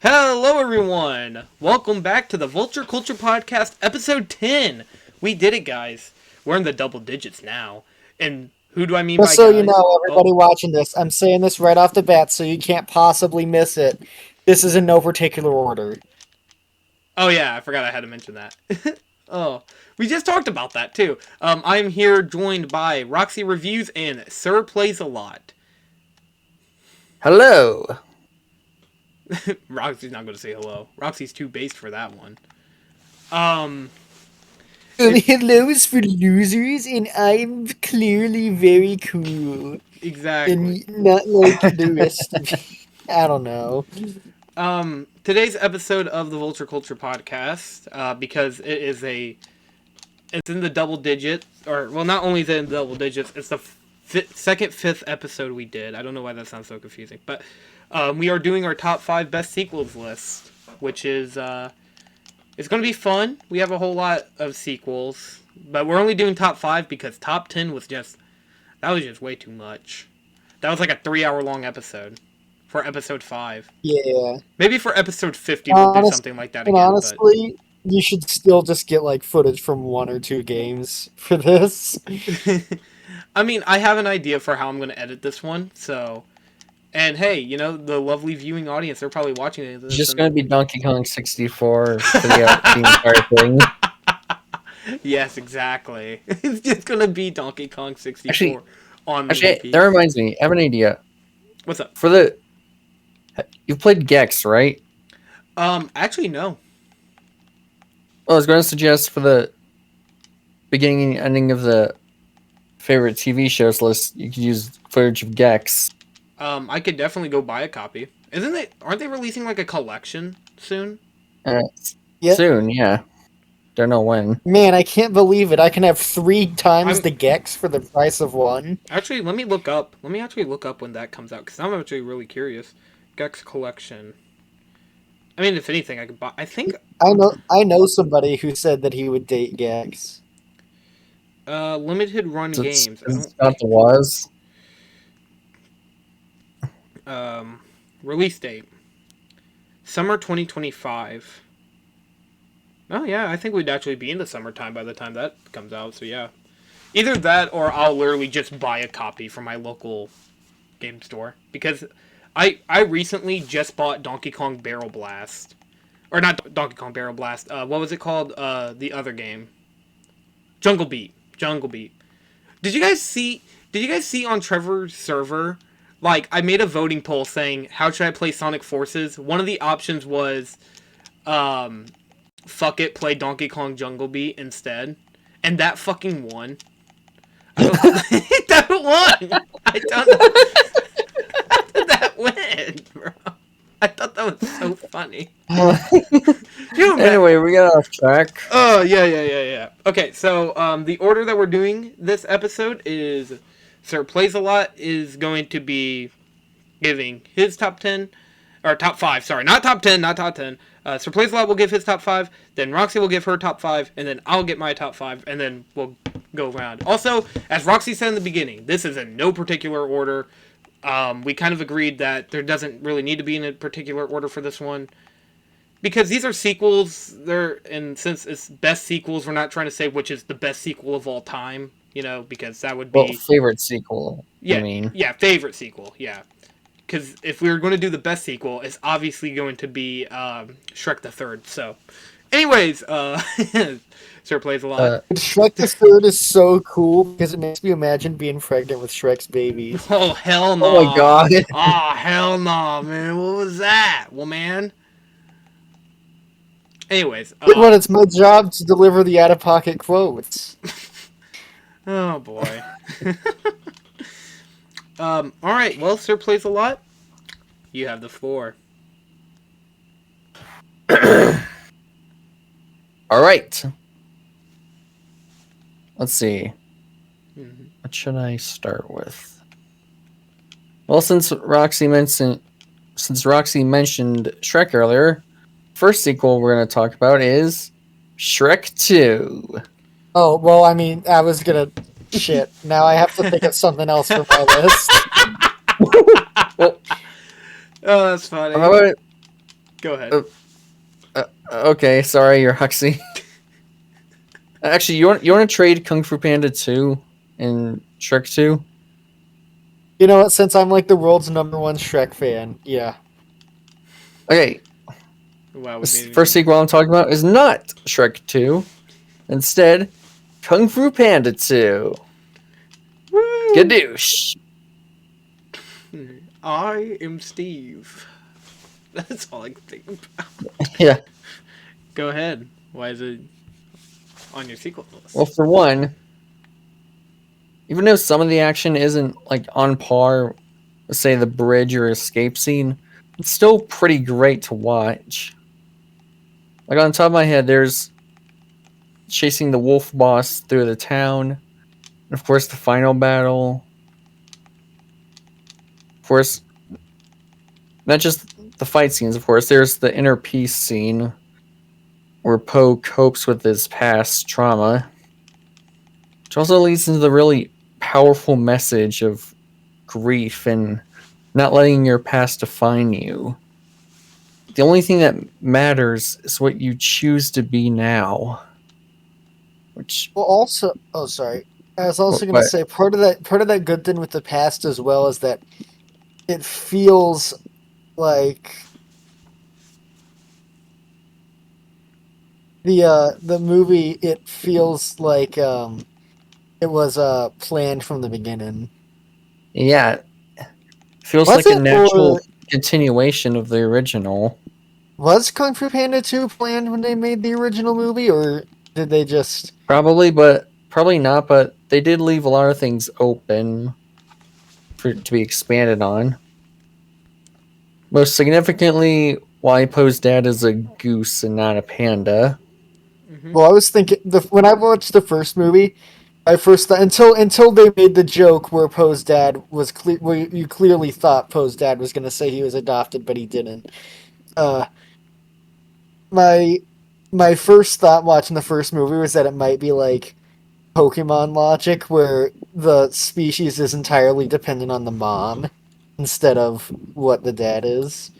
Hello, everyone! Welcome back to the Vulture Culture Podcast, episode 10. We did it, guys. We're in the double digits now. And who do I mean Just by so guys? you know, everybody watching this, I'm saying this right off the bat so you can't possibly miss it. This is in no particular order. Oh, yeah, I forgot I had to mention that. Oh, we just talked about that, too. I'm here joined by Roxy Reviews and Sir Plays a Lot. Hello. Roxy's not going to say hello. Roxy's too based for that one. Hello is for losers, and I'm clearly very cool. Exactly. And not like the rest of you. I don't know. Today's episode of the Vulture Culture Podcast, because it's in the double digits, or, well, not only is it in the double digits, it's the fifth episode we did. I don't know why that sounds so confusing, but we are doing our top 5 best sequels list, which is, it's going to be fun. We have a whole lot of sequels, but we're only doing top 5 because top 10 was just way too much. That was like a 3-hour long episode for episode 5. Yeah. Maybe for episode 50 we'll do something like that again. Honestly, you should still just get like footage from 1 or 2 games for this. I mean, I have an idea for how I'm going to edit this one, so... And hey, you know, the lovely viewing audience, they're probably watching it. It's just going to be Donkey Kong 64 for the entire thing. Yes, exactly. It's just going to be Donkey Kong 64 Actually, that reminds me. I have an idea. What's up? You've played Gex, right? Actually, no. Well, I was going to suggest for the beginning and ending of the favorite TV shows list, you could use footage of Gex. I could definitely go buy a copy. Aren't they releasing like a collection soon? Yep. Soon, yeah. Don't know when. Man, I can't believe it. I can have 3 times the Gex for the price of 1. Actually, let me look up. Let me actually look up when that comes out, because I'm actually really curious. Gex collection. I mean, if anything, I could buy. I think I know somebody who said that he would date Gex. limited run games. It's not the was. Release date summer 2025. Oh yeah, I think we'd actually be in the summertime by the time that comes out. So yeah, either that or I'll literally just buy a copy from my local game store, because I recently just bought Donkey Kong Barrel Blast, or not Donkey Kong Barrel Blast. What was it called? The other game, Jungle Beat. Did you guys see on Trevor's server? Like, I made a voting poll saying, how should I play Sonic Forces? One of the options was, fuck it, play Donkey Kong Jungle Beat instead. And that fucking won. That won! I don't know. How did that win, bro? I thought that was so funny. Anyway, we got off track. Oh, yeah. Okay, so, the order that we're doing this episode is... Sir Plays a Lot is going to be giving his top 10, or top 5, sorry, not top 10, not top 10. Sir Plays a Lot will give his top 5, then Roxy will give her top 5, and then I'll get my top 5, and then we'll go around. Also, as Roxy said in the beginning, this is in no particular order. We kind of agreed that there doesn't really need to be in a particular order for this one, because these are sequels, and since it's best sequels, we're not trying to say which is the best sequel of all time. You know, because that would be... Well, favorite sequel, yeah, I mean. Yeah, favorite sequel, yeah. Because if we were going to do the best sequel, it's obviously going to be Shrek the Third. So, anyways, Sir Plays a Lot. Shrek the Third is so cool because it makes me imagine being pregnant with Shrek's babies. Oh, hell no. Oh, my God. Oh, hell no, man. What was that? Well, man. Anyways. Well, it's my job to deliver the out-of-pocket quotes. Oh, boy. Alright, well, Sir Plays a Lot. You have the floor. Alright. Let's see. What should I start with? Well, since Roxy mentioned Shrek earlier, first sequel we're going to talk about is Shrek 2. Oh, well, I mean, I was gonna... Shit. Now I have to think of something else for my list. Oh, that's funny. How Go ahead. Okay, sorry, you're Roxy. Actually, you want to trade Kung Fu Panda 2 and Shrek 2? You know what? Since I'm like the world's #1 Shrek fan, yeah. Okay, Wow, we this made first anything. sequel I'm talking about is not Shrek 2. Instead, Kung Fu Panda 2. Woo! Gadoosh. I am Steve. That's all I can think about. Yeah. Go ahead. Why is it on your sequel Well, list? for one, even though some of the action isn't like on par with, say, the bridge or escape scene, it's still pretty great to watch. Like on top of my head, there's chasing the wolf boss through the town, and of course the final battle. Of course, not just the fight scenes. Of course, there's the inner peace scene where Poe copes with his past trauma, which also leads into the really powerful message of grief and not letting your past define you. The only thing that matters is what you choose to be now. Which, Well, also, oh, sorry. I was also gonna but say part of that good thing with the past as well is that it feels like the movie. It feels like it was planned from the beginning. yeah, feels Was like a it, or natural continuation of the original. was Kung Fu Panda 2 planned when they made the original movie, or did they just? Probably, but probably not. But they did leave a lot of things open for to be expanded on. Most significantly, why Poe's dad is a goose and not a panda. Mm-hmm. Well, I was thinking when I watched the first movie, I first thought until they made the joke where Poe's dad was where you clearly thought Poe's dad was going to say he was adopted, but he didn't. Uh, my my first thought watching the first movie was that it might be like Pokemon logic, where the species is entirely dependent on the mom instead of what the dad is.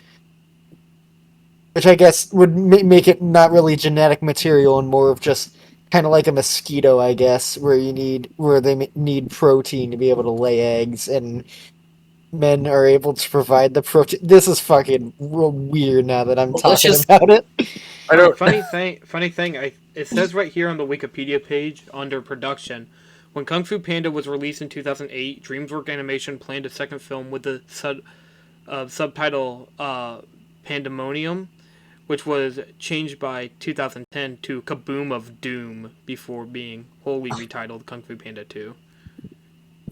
Which I guess would make it not really genetic material and more of just kind of like a mosquito, I guess, where they need protein to be able to lay eggs, and men are able to provide the protein. This is fucking real weird now that I'm Well, let's talking just. about it. I don't. Funny thing. It says right here on the Wikipedia page under production, when Kung Fu Panda was released in 2008, DreamWorks Animation planned a second film with the subtitle Pandemonium, which was changed by 2010 to Kaboom of Doom before being wholly retitled Kung Fu Panda 2.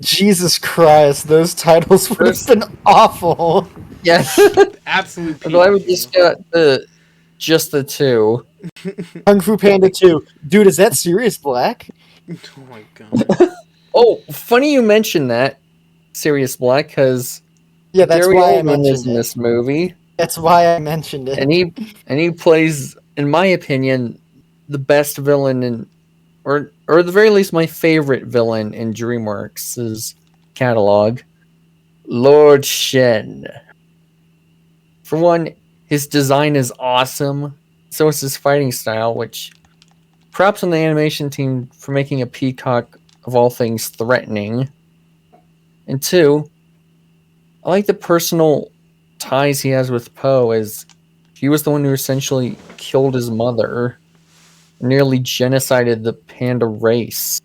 Jesus Christ, those titles would have First, been awful. yeah. Absolute I'm glad we PG. just got just the two. Kung Fu Panda 2. Dude, is that Sirius Black? Oh my god. Oh, funny you mentioned that, Sirius Black, because Yeah, that's Gary why I Oldman is mentioned in it. this movie, That's why I mentioned and it. he plays, in my opinion, the best villain in, or at the very least, my favorite villain in DreamWorks' catalog, Lord Shen. For one, his design is awesome. So is his fighting style, which props on the animation team for making a peacock of all things threatening. And two, I like the personal ties he has with Poe, as he was the one who essentially killed his mother, nearly genocided the panda race,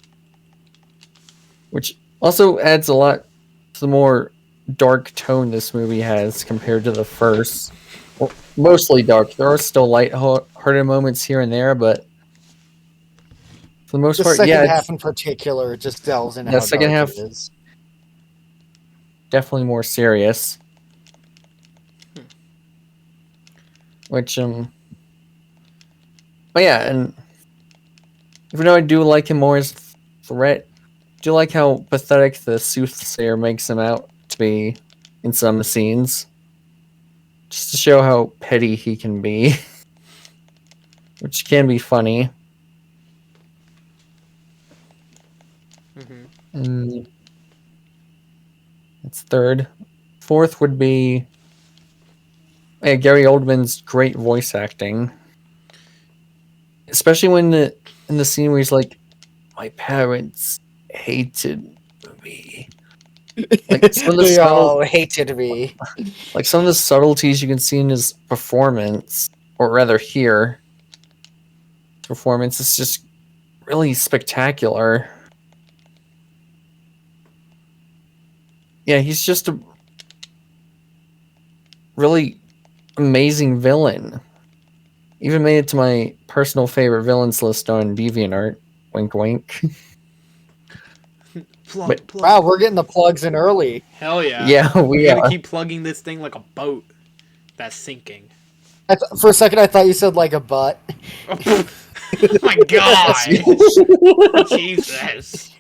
which also adds a lot to the more dark tone this movie has compared to the first. Well, mostly dark. There are still light-hearted moments here and there, but for the most The part, second yeah, half it's in particular just delves into the how second dark it half is. definitely more serious. Which but yeah, and even though I do like him more as a threat, I do like how pathetic the soothsayer makes him out to be in some scenes, just to show how petty he can be, which can be funny. Mm-hmm. And that's third. Fourth would be Yeah, Gary Oldman's great voice acting, especially when in the scene where he's like, "My parents hated me." Like some of the They all hated me. like some of the subtleties you can see in his performance, or rather, hear performance is just really spectacular. Yeah, he's just a really amazing villain. Even made it to my personal favorite villains list on DeviantArt. Wink, wink. Plug, But Wow, plug. we're getting the plugs in early. Hell yeah. yeah, We we gotta are. keep plugging this thing like a boat that's sinking. For a second, I thought you said like a butt. Oh my gosh! Jesus.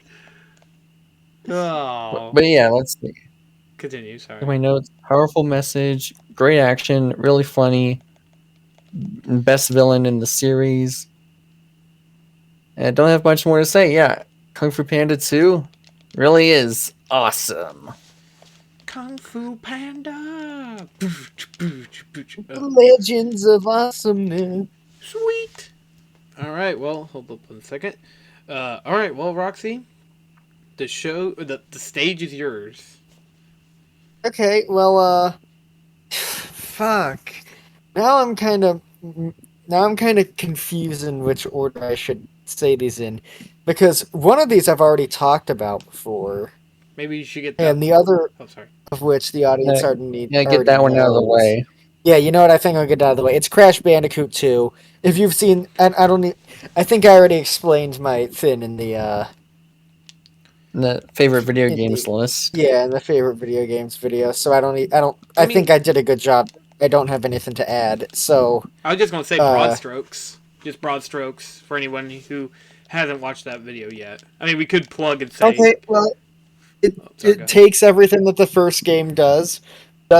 Oh. But yeah, let's see. Continue, In sorry. my notes, powerful message, great action, really funny, best villain in the series. And I don't have much more to say. Yeah, Kung Fu Panda 2 really is awesome. Kung Fu Panda! Legends of Awesomeness. Sweet! Alright, well, hold up 1 second. Alright, well, Roxy, the stage is yours. Okay, well, fuck. Now I'm kind of confused in which order I should say these in, because one of these I've already talked about before, Maybe you should get that. and the other Oh, sorry. of which the audience Yeah, yeah, get already that one out of the knows. way. Yeah, you know what? I think I'll get out of the way. It's Crash Bandicoot 2. If you've seen, and I don't need, I think I already explained my thing in the The favorite video in games the list. yeah in the favorite video games video. So I don't need, I don't. I I mean, think I did a good job. I don't have anything to add. So I was just gonna say broad uh, strokes. Just broad strokes for anyone who hasn't watched that video yet. I mean, we could plug and say. okay, well, Oh, sorry, go it ahead. takes everything that the first game does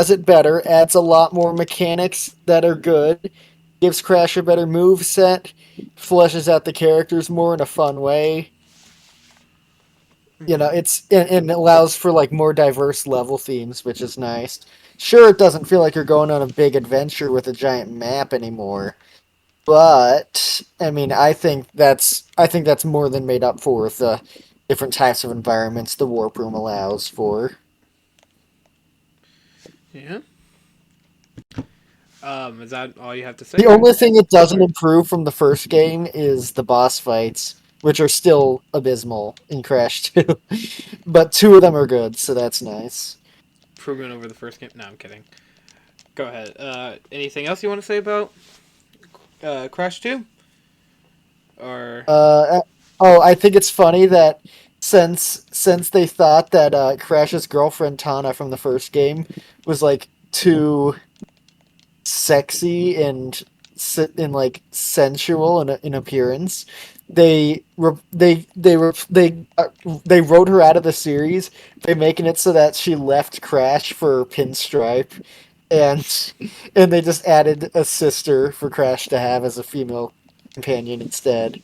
it better, adds a lot more mechanics that are good, gives Crash a better move set, fleshes out the characters more in a fun way. You know, and it allows for like more diverse level themes, which is nice. Sure, it doesn't feel like you're going on a big adventure with a giant map anymore, but I mean, I think that's more than made up for with the different types of environments the warp room allows for. Yeah. Is that all you have to say? The only thing it doesn't improve from the first game is the boss fights, which are still abysmal in Crash 2. But two of them are good, so that's nice. Improvement over the first game. No, I'm kidding. Go ahead. Anything else you want to say about Crash 2? Or Oh, I think it's funny that since they thought that Crash's girlfriend Tana from the first game was like too sexy and like sensual in appearance, they wrote her out of the series by making it so that she left Crash for Pinstripe, and they just added a sister for Crash to have as a female companion instead.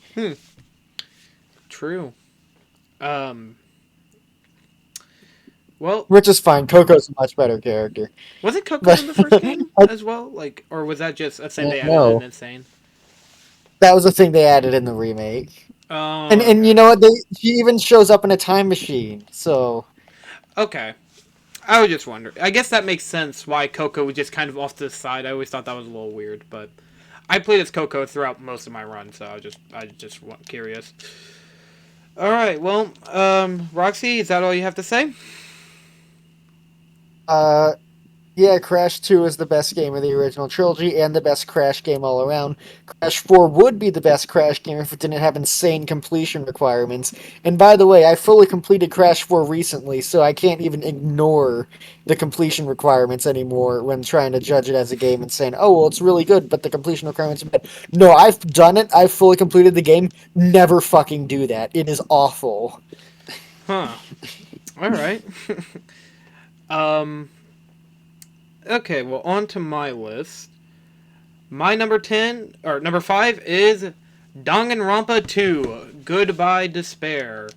true. Um. Well, Which is fine. Coco's a much better character. wasn't Coco But in the first game as well? Like, or was that just a thing they added in No, Insane? that was a thing they added in the remake. Oh, And you okay. know what? She even shows up in a time machine. So Okay. I was just wondering. I guess that makes sense why Coco was just kind of off to the side. I always thought that was a little weird, but I played as Coco throughout most of my run, so I just curious. All right. Well, Roxy, is that all you have to say? uh yeah, Crash 2 is the best game of the original trilogy and the best Crash game all around. Crash 4 would be the best Crash game if it didn't have insane completion requirements. And by the way, I fully completed Crash 4 recently, so I can't even ignore the completion requirements anymore when trying to judge it as a game and saying, oh, well, it's really good, but the completion requirements are bad. No, I've done it. I've fully completed the game. Never fucking do that. It is awful. Huh. All right. um. Okay. Well, on to my list. My number 5 is Danganronpa 2. Goodbye Despair.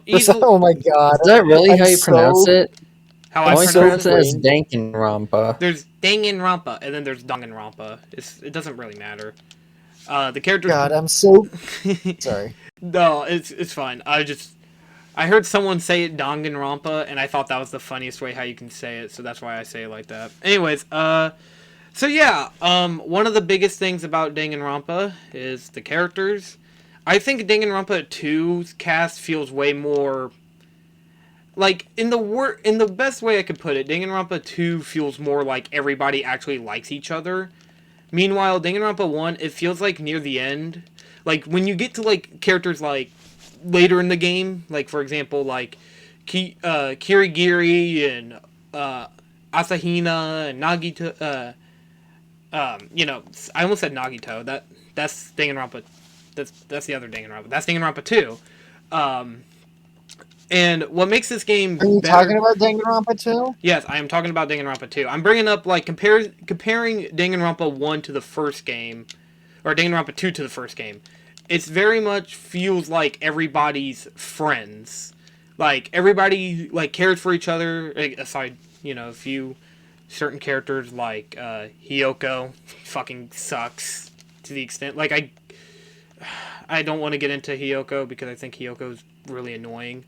Easily. Oh my god. is that really I'm how you pronounce so it? How I I always so pronounce it as brain- Danganronpa. There's Danganronpa, and then there's Danganronpa. It doesn't really matter. The characters. God, I'm so sorry. No, it's fine. I heard someone say it Danganronpa, and I thought that was the funniest way how you can say it, so that's why I say it like that. Anyways, so yeah, one of the biggest things about Danganronpa is the characters. I think Danganronpa 2's cast feels way more like in the best way I could put it, Danganronpa 2 feels more like everybody actually likes each other. Meanwhile, Danganronpa 1, it feels like near the end, like when you get to like characters like later in the game, like for example, like Kirigiri and Asahina and Nagito. I almost said Nagito. That's Danganronpa. That's the other Danganronpa. That's Danganronpa 2. And what makes this game Are you better? talking about Danganronpa 2? Yes, I am talking about Danganronpa 2. I'm bringing up like comparing Danganronpa 1 to the first game, or Danganronpa 2 to the first game. It's very much feels like everybody's friends. Like everybody like cares for each other. Aside, a few certain characters like Hiyoko fucking sucks to the extent like I don't want to get into Hiyoko because I think Hiyoko's really annoying.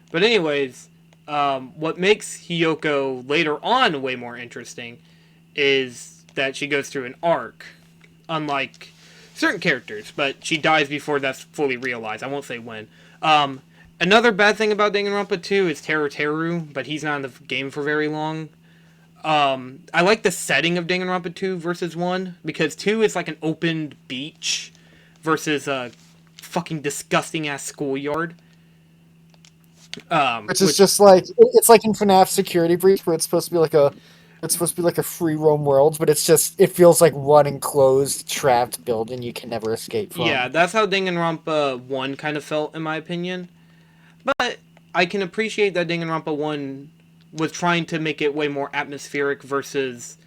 But anyways, what makes Hiyoko later on way more interesting is that she goes through an arc, unlike certain characters, but she dies before that's fully realized. I won't say when. Another bad thing about Danganronpa 2 is Teru, but he's not in the game for very long. I like the setting of Danganronpa 2 versus 1, because 2 is like an open beach versus a fucking disgusting ass schoolyard. Which is just like it's like in FNAF Security Breach, where it's supposed to be like a free roam world, but it feels like one enclosed, trapped building you can never escape from. Yeah, that's how Danganronpa 1 kind of felt, in my opinion. But I can appreciate that Danganronpa 1 was trying to make it way more atmospheric versus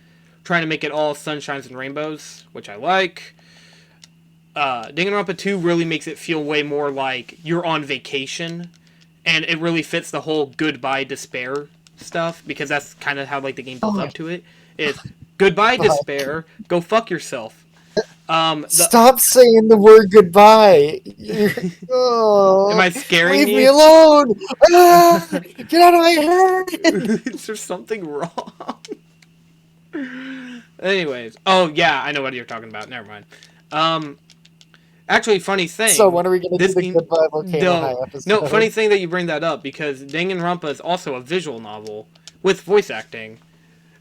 trying to make it all sunshines and rainbows, which I like. Danganronpa 2 really makes it feel way more like you're on vacation, and it really fits the whole goodbye despair stuff, because that's kind of how like the game builds up to it. It's goodbye despair, go fuck yourself. Stop saying the word goodbye. Oh, Am I scaring leave you? me alone! Ah, get out of my head! Is there something wrong? Anyways, oh yeah, I know what you're talking about. Never mind. Actually, funny thing. So when are we gonna do the game, Goodbye Volcano High episode? no, funny thing that you bring that up, because Danganronpa is also a visual novel with voice acting.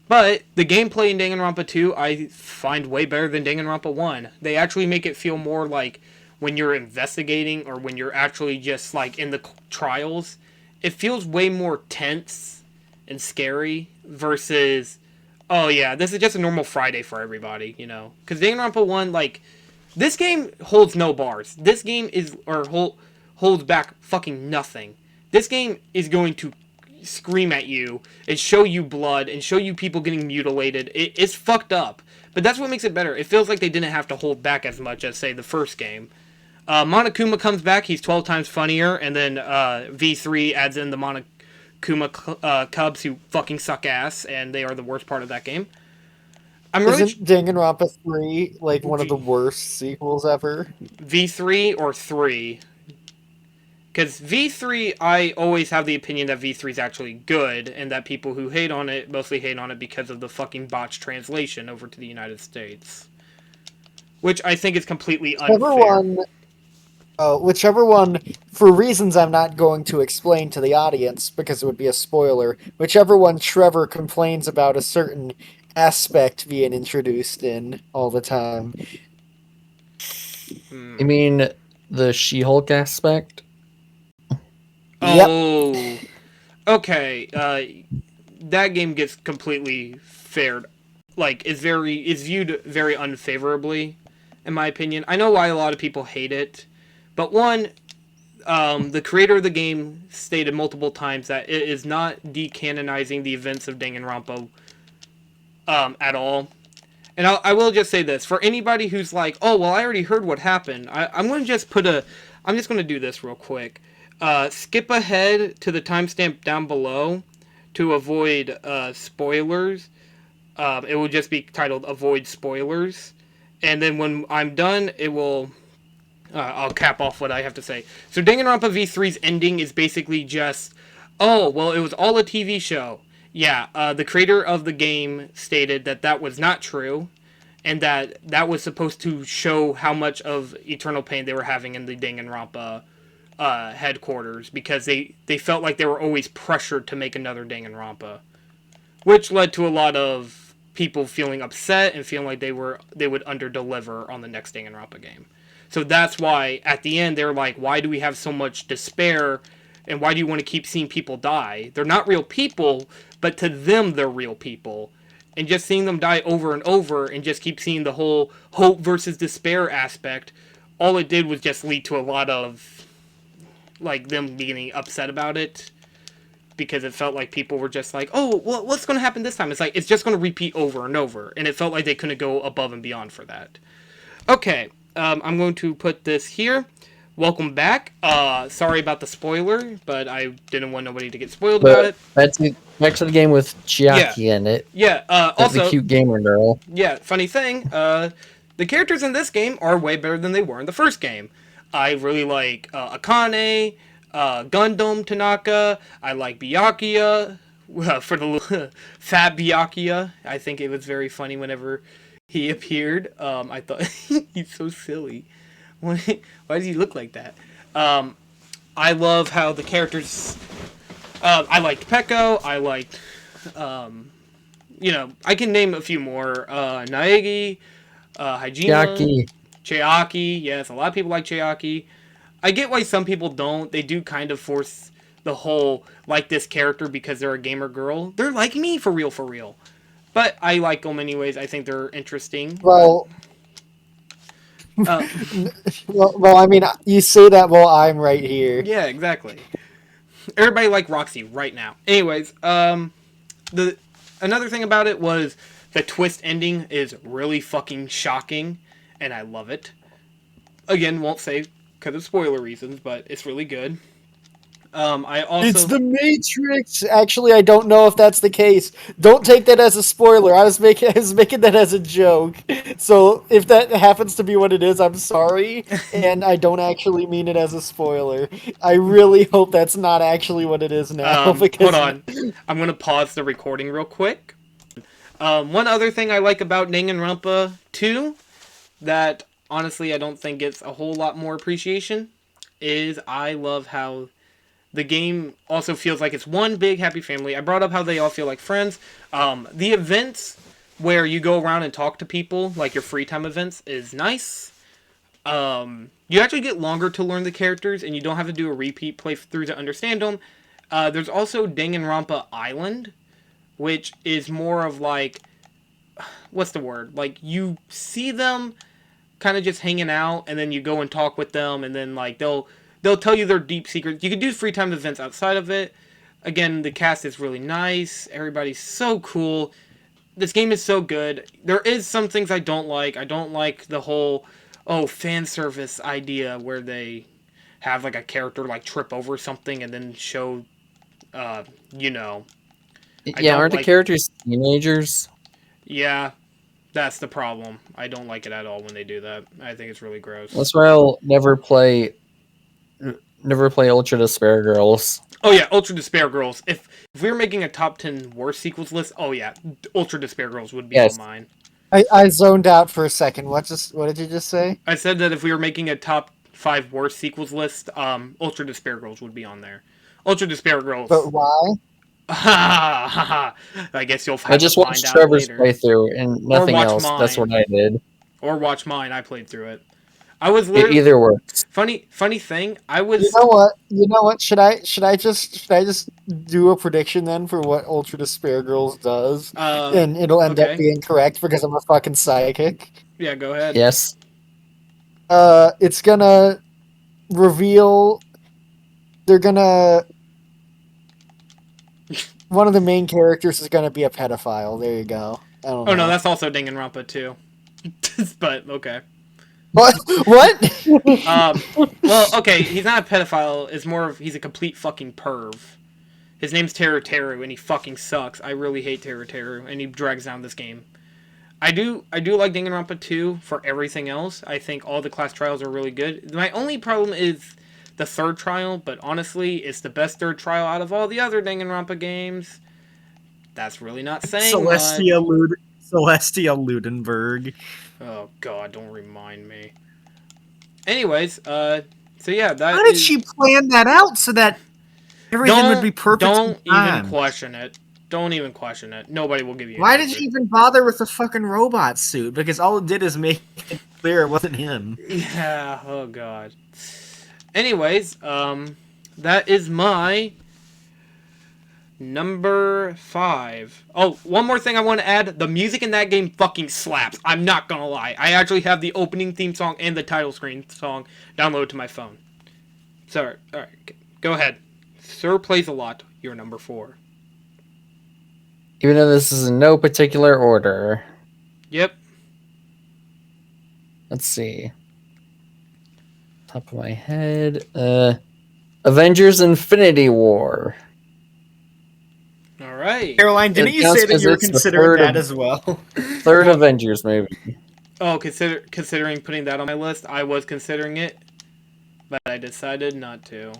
But the gameplay in Danganronpa 2 I find way better than Danganronpa 1. They actually make it feel more like when you're investigating or when you're actually just like in the trials. It feels way more tense and scary versus, oh yeah, this is just a normal Friday for everybody, Because Danganronpa 1, like, this game holds no bars. This game holds back fucking nothing. This game is going to scream at you and show you blood and show you people getting mutilated. It's fucked up. But that's what makes it better. It feels like they didn't have to hold back as much as, say, the first game. Monokuma comes back. He's 12 times funnier. And then V3 adds in the Monokuma Cubs who fucking suck ass. And they are the worst part of that game. Isn't Danganronpa 3 like one of the worst sequels ever? V3 or 3? Because V3, I always have the opinion that V3 is actually good, and that people who hate on it mostly hate on it because of the fucking botched translation over to the United States. Which I think is completely unfair. Whichever one, for reasons I'm not going to explain to the audience, because it would be a spoiler, whichever one Trevor complains about a certain aspect being introduced in all the time. You mean the She-Hulk aspect? Oh, yep. Okay. That game gets completely fared, like is viewed very unfavorably, in my opinion. I know why a lot of people hate it, but one, the creator of the game stated multiple times that it is not decanonizing the events of Danganronpa, at all. And I will just say this for anybody who's like, oh well, I already heard what happened. I'm going to do this real quick. Skip ahead to the timestamp down below to avoid spoilers, it will just be titled "Avoid Spoilers," and then when I'm done, it will. I'll cap off what I have to say. So Danganronpa V3's ending is basically just, oh, well, it was all a TV show. Yeah, the creator of the game stated that that was not true, and that that was supposed to show how much of eternal pain they were having in the Danganronpa headquarters, because they felt like they were always pressured to make another Danganronpa, which led to a lot of people feeling upset and feeling like they would underdeliver on the next Danganronpa game. So that's why at the end they're like, why do we have so much despair, and why do you want to keep seeing people die? They're not real people, but to them they're real people. And just seeing them die over and over, and just keep seeing the whole hope versus despair aspect, all it did was just lead to a lot of like them getting upset about it, because it felt like people were just like, oh, well, what's going to happen this time? It's like, it's just going to repeat over and over, and it felt like they couldn't go above and beyond for that. Okay, I'm going to put this here. Welcome back. Sorry about the spoiler, but I didn't want nobody to get spoiled about it. That's back to the game with Chiaki in it. Yeah, also... the cute gamer girl. Yeah, funny thing, the characters in this game are way better than they were in the first game. I really like Akane, Gundam Tanaka. I like Byakuya, for the little fat Byakuya. I think it was very funny whenever he appeared. I thought he's so silly. Why does he look like that? I love how the characters. I liked Peko. I liked, I can name a few more. Naegi, Hajima, Chiaki. Yes, a lot of people like Chiaki. I get why some people don't. They do kind of force the whole like this character because they're a gamer girl. They're like me for real. But I like them anyways. I think they're interesting. Well, well, I mean, you say that while I'm right here. Yeah, exactly. Everybody like Roxy right now. Anyways, another thing about it was the twist ending is really fucking shocking, and I love it. Again, won't say because of spoiler reasons, but it's really good. I also... It's the Matrix! Actually, I don't know if that's the case. Don't take that as a spoiler. I was making that as a joke. So if that happens to be what it is, I'm sorry. And I don't actually mean it as a spoiler. I really hope that's not actually what it is now. Hold on. I'm going to pause the recording real quick. One other thing I like about Danganronpa 2 that honestly I don't think gets a whole lot more appreciation is I love how the game also feels like it's one big happy family. I brought up how they all feel like friends. The events where you go around and talk to people, like your free time events, is nice. You actually get longer to learn the characters, and you don't have to do a repeat playthrough to understand them. There's also Danganronpa Island, which is more of like... What's the word? Like, you see them kind of just hanging out, and then you go and talk with them, and then like they'll tell you their deep secrets. You can do free time events outside of it. Again, the cast is really nice. Everybody's so cool. This game is so good. There is some things I don't like. I don't like the whole, fan service idea where they have like a character like trip over something and then show, Yeah, aren't the characters teenagers? Yeah, that's the problem. I don't like it at all when they do that. I think it's really gross. That's why I'll never play Ultra Despair Girls. Oh yeah, Ultra Despair Girls. If we were making a top 10 worst sequels list, oh yeah, Ultra Despair Girls would be on mine. I zoned out for a second. What did you just say? I said that if we were making a top 5 worst sequels list, Ultra Despair Girls would be on there. Ultra Despair Girls. But why? I guess you'll have I just to find watched out Trevor's later. playthrough and nothing else. Mine. That's what I did. Or watch mine. I played through it. I was literally... It either works. Funny thing. I was... You know what? Should I just do a prediction then for what Ultra Despair Girls does, and it'll end up being correct because I'm a fucking psychic. Yeah, go ahead. Yes. It's gonna reveal. They're gonna. One of the main characters is gonna be a pedophile. There you go. I don't know. No, that's also Danganronpa too. But okay. What? Well, okay, he's not a pedophile. It's more of he's a complete fucking perv. His name's Teru, and he fucking sucks. I really hate Teru, and he drags down this game. I do like Danganronpa 2 for everything else. I think all the class trials are really good. My only problem is the third trial, but honestly, it's the best third trial out of all the other Danganronpa games. That's really not saying much. Celestia Ludenberg. Oh god, don't remind me. Anyways, so yeah, that How did is... she plan that out so that everything would be perfect? Don't even question it. Don't even question it. Nobody will give you. Why did she even bother with the fucking robot suit? Because all it did is make it clear it wasn't him. Yeah. Oh god. Anyways, that is my number 5. Oh, one more thing I want to add. The music in that game fucking slaps. I'm not gonna lie. I actually have the opening theme song and the title screen song downloaded to my phone. Sorry. All right. Go ahead. Sir Plays a Lot. You're number 4. Even though this is in no particular order. Yep. Let's see. Top of my head. Avengers Infinity War. All right. Caroline, didn't you say that you were considering that as well? Third Avengers movie. Oh, considering putting that on my list, I was considering it, but I decided not to.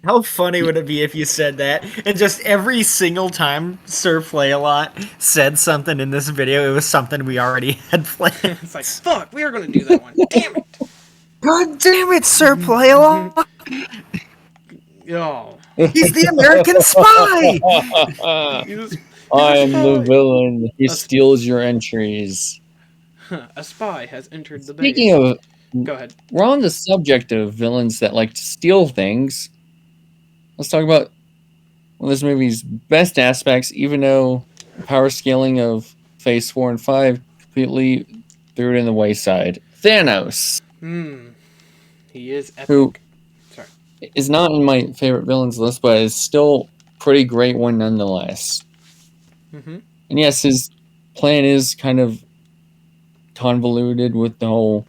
How funny would it be if you said that, and just every single time Sir Play-A-Lot said something in this video, it was something we already had planned. It's like, fuck, we are going to do that one. Damn it! God damn it, Sir Play-A-Lot! Oh. He's the American spy! I am the villain. He steals your entries. A spy has entered the base. Speaking of... Go ahead. We're on the subject of villains that like to steal things. Let's talk about one of this movie's best aspects, even though power scaling of Phase 4 and 5 completely threw it in the wayside. Thanos. He is epic. Who Sorry. is not in my favorite villains list, but is still a pretty great one nonetheless. Mm-hmm. And yes, his plan is kind of convoluted with the whole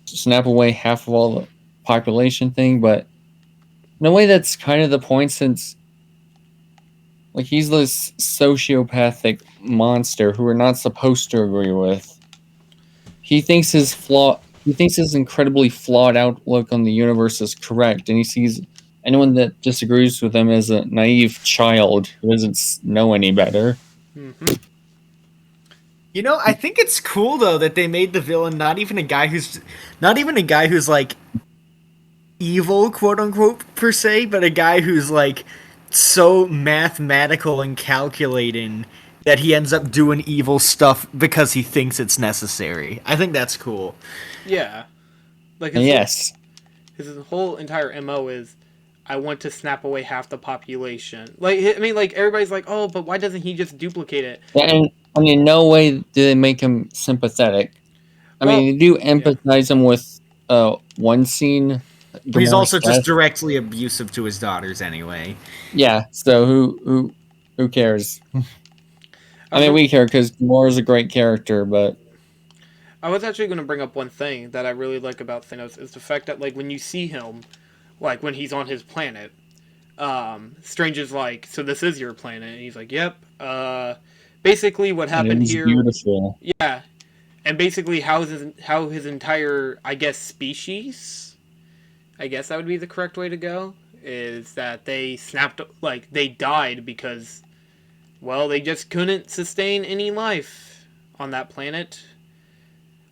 snap away half of all the population thing, but in a way that's kind of the point, since like he's this sociopathic monster who we're not supposed to agree with. He thinks his incredibly flawed outlook on the universe is correct, and he sees anyone that disagrees with him as a naive child who doesn't know any better. Mm-hmm. You know, I think it's cool though that they made the villain not even a guy who's like evil, quote unquote, per se, but a guy who's like so mathematical and calculating that he ends up doing evil stuff because he thinks it's necessary. I think that's cool. Yeah. Like Yes. His whole entire MO is, I want to snap away half the population. Like, I mean, like, everybody's like, oh, but why doesn't he just duplicate it? And in no way do they make him sympathetic. I mean, they do empathize him with one scene. He's also just directly abusive to his daughters anyway. Yeah, so who cares? I mean, we care because Gamora's a great character, but I was actually going to bring up one thing that I really like about Thanos is the fact that, like, when you see him, like, when he's on his planet, Strange is like, so this is your planet? And he's like, yep. Basically what happened here... beautiful. Yeah. And basically how his entire, I guess, species... I guess that would be the correct way to go, is that they they died because, well, they just couldn't sustain any life on that planet.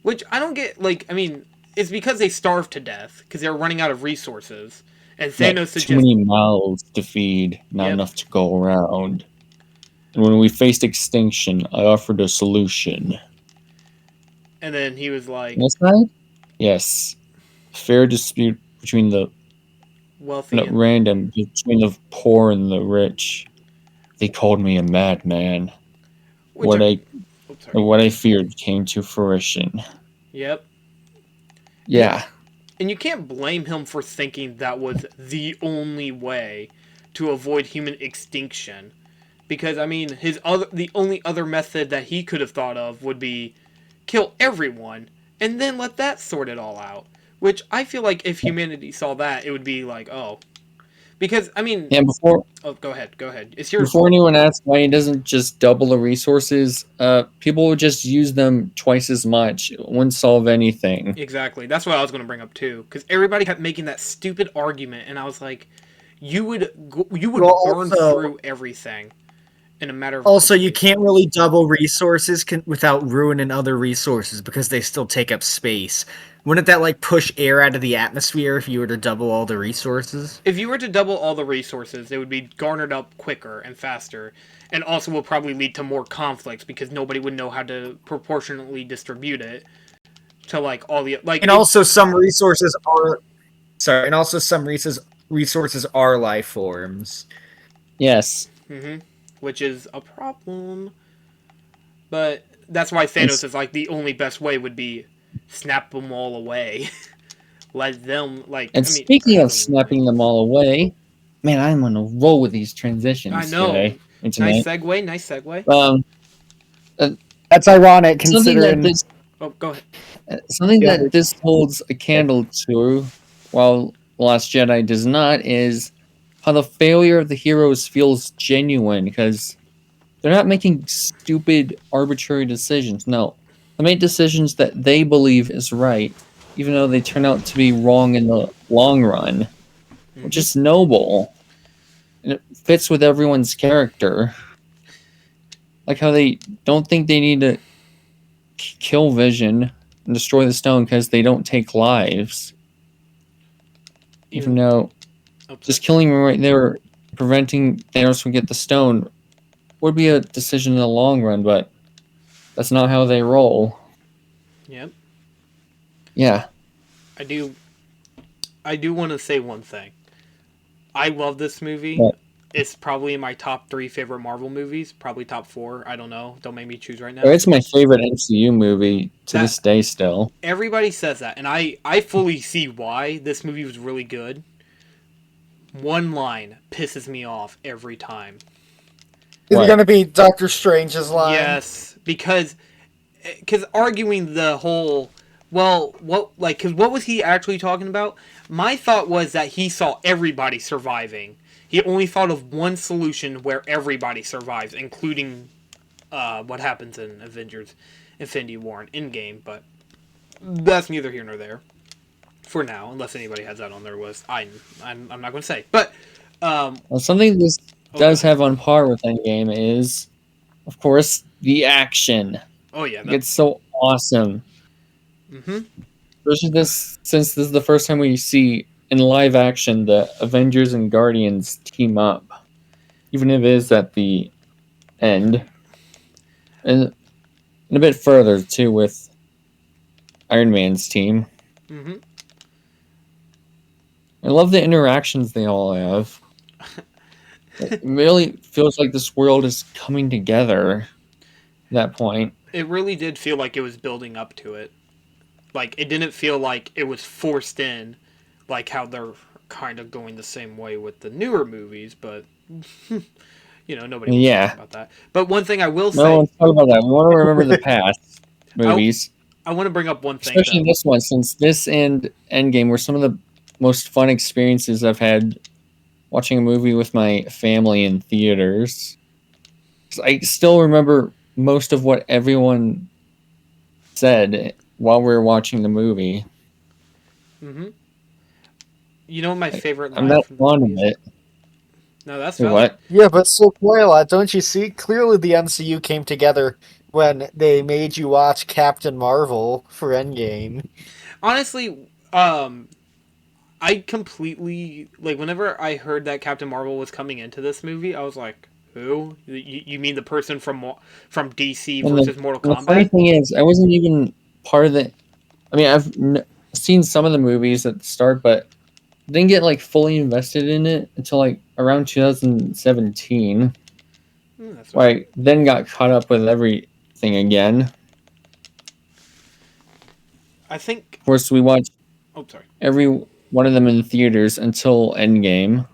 Which I don't get, like, I mean, it's because they starved to death, because they were running out of resources. And Thanos suggests... Too many mouths to feed, not enough to go around. And when we faced extinction, I offered a solution. And then he was like... This side? Yes. Fair dispute between the wealthy and random between the poor and the rich. They called me a madman. What I feared came to fruition. Yep. Yeah. And you can't blame him for thinking that was the only way to avoid human extinction. Because, I mean, the only other method that he could have thought of would be kill everyone and then let that sort it all out. Which I feel like if humanity saw that, it would be like, oh. Because I mean, Yeah, oh, go ahead. It's yours. before anyone asks why he doesn't just double the resources, people would just use them twice as much. It wouldn't solve anything. Exactly. That's what I was going to bring up too. Because everybody kept making that stupid argument, and I was like, you would Well, burn also, through everything in a matter of a also couple you days. can't really double resources without ruining other resources because they still take up space. Wouldn't that like push air out of the atmosphere if you were to double all the resources? If you were to double all the resources, they would be garnered up quicker and faster, and also will probably lead to more conflicts because nobody would know how to proportionately distribute it to like all the like. And also some resources are sorry, and also some resources are life forms. Yes. Which is a problem. But that's why Thanos It's, is like the only best way would be snap them all away. Let them like and I mean speaking have of them away. snapping them all away, man, I'm on a roll with these I transitions know. today and tonight. Nice segue. Um, uh, That's ironic something that considering this Oh, go ahead. something yeah, that this holds a candle to, while The Last Jedi does not, is how the failure of the heroes feels genuine because they're not making stupid, arbitrary decisions. No, they make decisions that they believe is right, even though they turn out to be wrong in the long run, which is noble. And it fits with everyone's character. Like how they don't think they need to kill Vision and destroy the stone because they don't take lives. Even though just killing him right there, preventing Thanos from getting the stone, would be a decision in the long run, but that's not how they roll. Yep. Yeah. I do want to say one thing. I love this movie. But It's probably in my top 3 favorite Marvel movies, probably top 4. I don't know. Don't make me choose right now. it's my favorite MCU movie to That this day still. everybody says that, and I fully see why this movie was really good. One line pisses me off every time. is it gonna be Doctor Strange's line? Yes, because arguing the whole because what was he actually talking about? My thought was that he saw everybody surviving. He only thought of one solution where everybody survives, including what happens in Avengers Infinity War and Endgame, but that's neither here nor there for now, unless anybody has that on their list. I'm not going to say. But Well, something this does have on par with Endgame is, of course, the action. Oh yeah, It's so awesome. Especially since this is the first time we see in live action the Avengers and Guardians team up, even if it is at the end, and a bit further too with Iron Man's team. I love the interactions they all have. It really feels like this world is coming together at that point. It really did feel like it was building up to it. Like it didn't feel like it was forced in, like how they're kind of going the same way with the newer movies. But nobody wants to talk about that. But one thing I will say, no one's talking about that. We want to remember the past movies. I want to bring up one thing, especially this one, since this and Endgame were some of the most fun experiences I've had watching a movie with my family in theaters. I still remember most of what everyone said while we were watching the movie. You know my favorite line I'm not from fond of it. No, that's valid. What? Yeah, but so Koala, don't you see? Clearly the MCU came together when they made you watch Captain Marvel for Endgame. Honestly, I completely whenever I heard that Captain Marvel was coming into this movie, I was like, "Who? You mean the person from DC versus Mortal Kombat?" The funny thing is, I wasn't even part of the. I mean, I've seen some of the movies at the start, but didn't get fully invested in it until around 2017. That's where I then got caught up with everything again. I think. Of course, we watched. Oh, sorry. Every one of them in theaters until Endgame.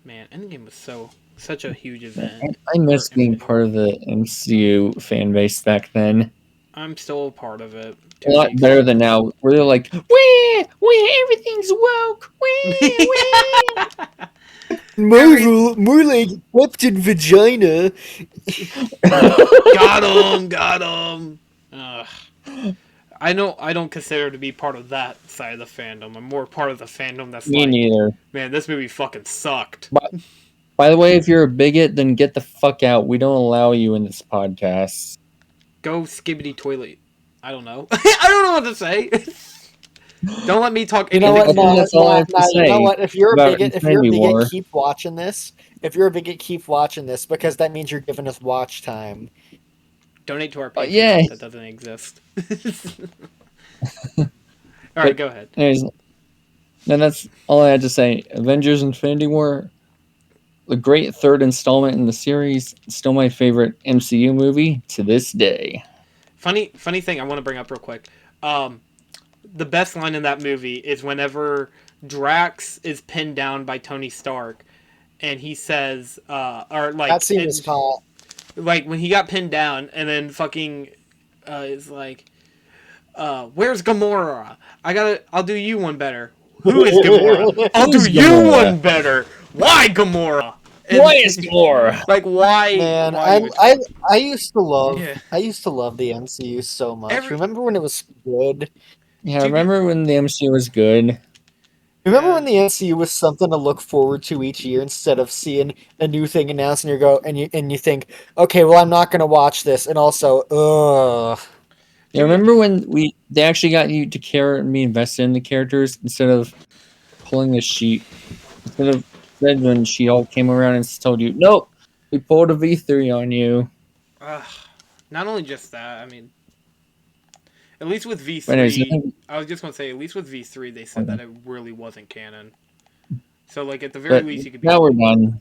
Man, Endgame was such a huge event. I miss being part of the MCU fan base back then. I'm still a part of it. A lot better than now. Where they're like, where everything's woke. Marvel, more like Captain Vagina. Got him. Ugh. I don't consider to be part of that side of the fandom. I'm more part of the fandom that's Me like, neither. man, this movie fucking sucked. By the way, if you're a bigot, then get the fuck out. We don't allow you in this podcast. Go skibbity toilet. I don't know. I don't know what to say. Don't let me talk. You know I what? think No, that's all I have to you know say what? If you're a about bigot, Infinity War. keep watching this. If you're a bigot, keep watching this because that means you're giving us watch time. Donate to our Patreon. Yeah. That doesn't exist. All right, go ahead. Anyways, and that's all I had to say. Avengers Infinity War, the great third installment in the series, still my favorite MCU movie to this day. Funny thing I want to bring up real quick. The best line in that movie is whenever Drax is pinned down by Tony Stark, and he says, or like That scene is hot. Like when he got pinned down, and then fucking is like, where's Gamora? I'll do you one better. Who is Gamora? I'll do you one better. Why Gamora? And, Why is Gamora? Like why? Man, why I used to love Yeah. the MCU so much. Every- Remember when it was good? Yeah, remember when the MCU was good? Remember Yeah. when the MCU was something to look forward to each year instead of seeing a new thing announced and you think, okay, well I'm not gonna watch this, and also, ugh. Yeah, remember when they actually got you to care and be invested in the characters instead of pulling a sheet? Instead when she all came around and told you, nope, we pulled a V3 on you. Not only just that, I mean, at least with But anyways, V3, I was just gonna say, at least with V3, they said Okay. that it really wasn't canon. So, like, at the very but least, you could be. now we're done.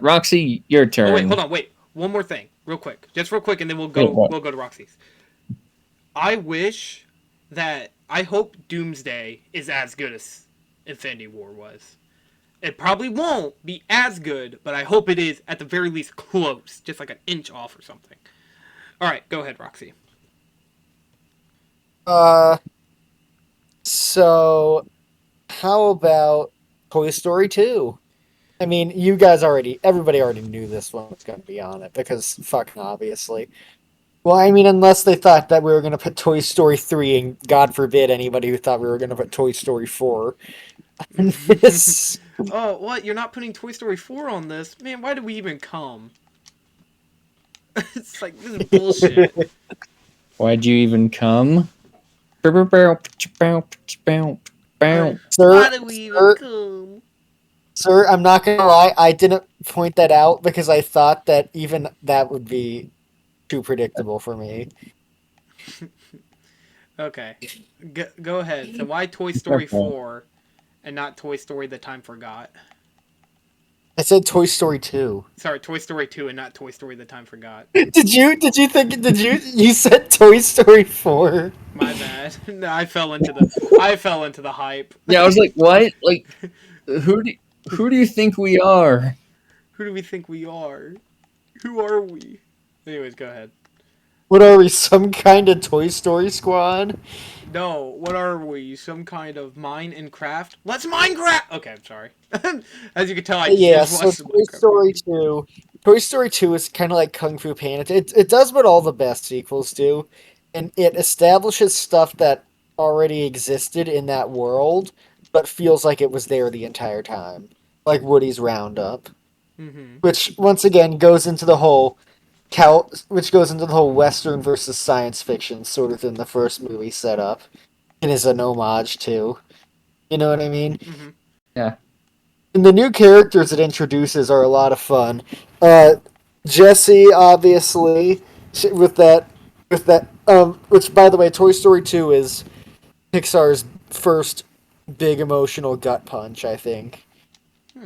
Roxy, your turn. Oh wait, hold on, wait. One more thing, real quick, just real quick, and then we'll go. Wait, what? We'll go to Roxy's. I wish that I hope Doomsday is as good as Infinity War was. It probably won't be as good, but I hope it is at the very least close, just like an inch off or something. All right, go ahead, Roxy. So how about Toy Story 2? I mean, everybody already knew this one was going to be on it because fucking obviously. Well, I mean, unless they thought that we were going to put Toy Story 3, and God forbid anybody who thought we were going to put Toy Story 4 on this. Oh, what? You're not putting Toy Story 4 on this? Man, why did we even come? It's like, this is bullshit. Why'd you even come? Why Sir, did we even come? sir, I'm not going to lie, I didn't point that out because I thought that even that would be too predictable for me. Okay. Go ahead. So why Toy Story Okay. 4 and not Toy Story The Time Forgot? I said Toy Story 2. Sorry, Toy Story 2 and not Toy Story The Time Forgot. You said Toy Story 4? My bad. No, I fell into the hype. Yeah, I was like, what? Like, who do you think we are? Who do we think we are? Who are we? Anyways, go ahead. What are we, some kind of Toy Story squad? No, what are we? Some kind of mine and craft? Let's Minecraft! Okay, I'm sorry. As you can tell, I Yeah, just so watched the Toy Minecraft Story movie. 2. Toy Story 2 is kind of like Kung Fu Panda. It does what all the best sequels do, and it establishes stuff that already existed in that world, but feels like it was there the entire time. Like Woody's Roundup. Mm-hmm. Which, once again, goes into the whole Western versus science fiction sort of in the first movie setup, and is an homage to. You know what I mean? Mm-hmm. Yeah. And the new characters it introduces are a lot of fun. Jesse, obviously, which by the way, Toy Story 2 is Pixar's first big emotional gut punch, I think. I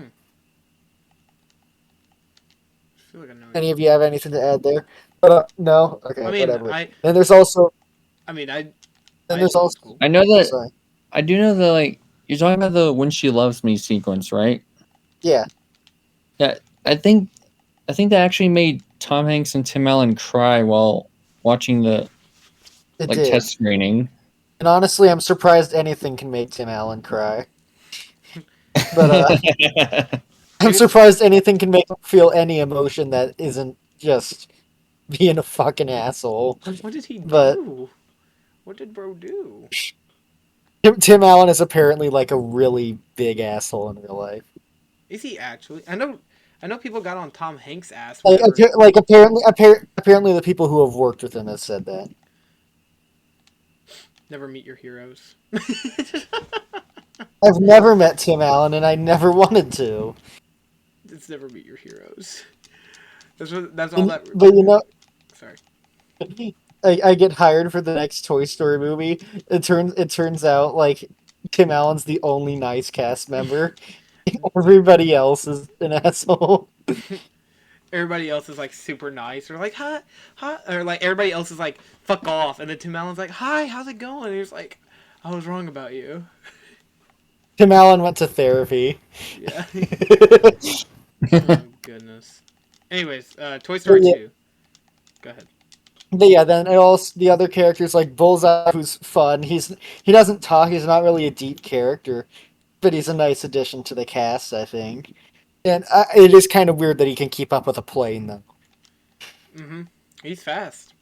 feel like I know. Any of you have anything to add there? But no, okay, I mean, whatever. Then there's also I then thought there's it was also cool. I know that. sorry. I do know that, like, you're talking about the "When She Loves Me" sequence, right? Yeah. Yeah, I think that actually made Tom Hanks and Tim Allen cry while watching the It like did. test screening. And honestly, I'm surprised anything can make Tim Allen cry. But I'm Maybe. surprised anything can make him feel any emotion that isn't just being a fucking asshole. What did he But do? What did bro do? Tim Allen is apparently like a really big asshole in real life. Is he actually? I know people got on Tom Hanks' ass Like, whenever. apparently the people who have worked with him have said that. Never meet your heroes. I've never met Tim Allen, and I never wanted to. It's never meet your heroes. That's all And, that. but you know, Sorry. I get hired for the next Toy Story movie. It turns out like Tim Allen's the only nice cast member. Everybody else is an asshole. Everybody else is like super nice, or like hi, hi, or like everybody else is like fuck off, and then Tim Allen's like hi, how's it going? And he's like, I was wrong about you. Tim Allen went to therapy. Yeah. But Oh goodness. Anyways, Toy Story yeah, 2. Go ahead. but yeah, then it also the other characters like Bullseye, who's fun. He doesn't talk. He's not really a deep character, but he's a nice addition to the cast, I think. And it is kind of weird that he can keep up with a plane though, Mm-hmm. He's fast.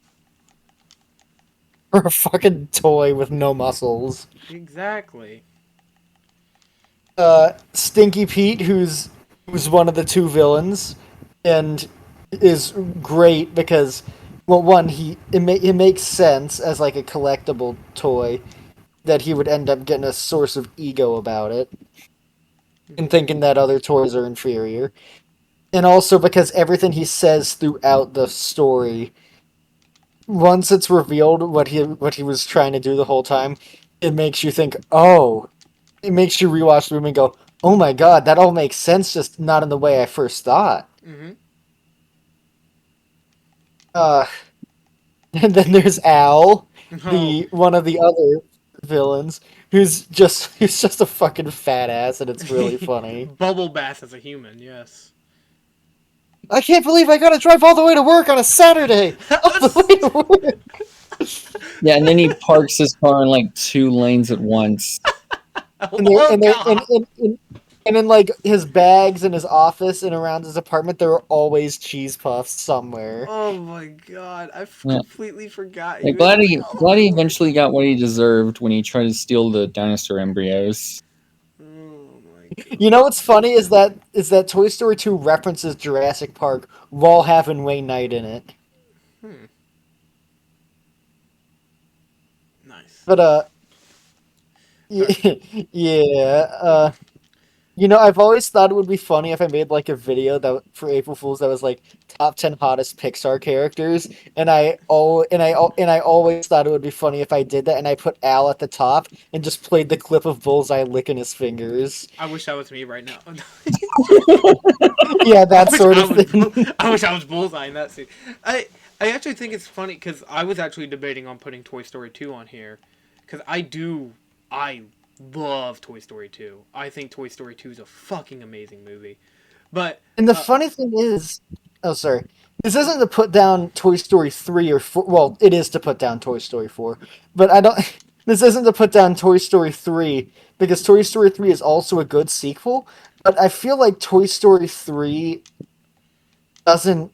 or a fucking toy with no muscles. Exactly. Stinky Pete, who's one of the two villains, and is great because, well, one it makes sense as like a collectible toy that he would end up getting a source of ego about it and thinking that other toys are inferior, and also because everything he says throughout the story, once it's revealed what he was trying to do the whole time, it makes you think, oh, it makes you rewatch the movie and go, oh my god, that all makes sense, just not in the way I first thought. Mm-hmm. Uh, and then there's Al, Oh, the one of the other villains, who's just a fucking fat ass, and it's really funny. Bubble Bass as a human, yes. I can't believe I gotta drive all the way to work on a Saturday. All the way to work. Yeah, and then he parks his car in like two lanes at once. And they're Oh and they're god. and in like his bags in his office and around his apartment, there are always cheese puffs somewhere. Oh my god. I Yeah. completely forgot he Like was doing all glad the he work. eventually got what he deserved when he tried to steal the dinosaur embryos. Oh my You know what's god. funny is that Toy Story 2 references Jurassic Park while having Wayne Knight in it. Hmm. Nice. But Sorry. yeah, I've always thought it would be funny if I made like a video that for April Fools that was like top 10 hottest Pixar characters, and I always thought it would be funny if I did that and I put Al at the top and just played the clip of Bullseye licking his fingers. I wish that was me right now. Yeah, that sort of thing. I wish I was bullseye in that scene. I actually think it's funny because I was actually debating on putting Toy Story 2 on here because I love Toy Story 2. I think Toy Story 2 is a fucking amazing movie. But And the funny thing is, oh sorry, this isn't to put down Toy Story 3 or 4. Well, it is to put down Toy Story 4, but I don't. This isn't to put down Toy Story 3 because Toy Story 3 is also a good sequel. But I feel like Toy Story 3 doesn't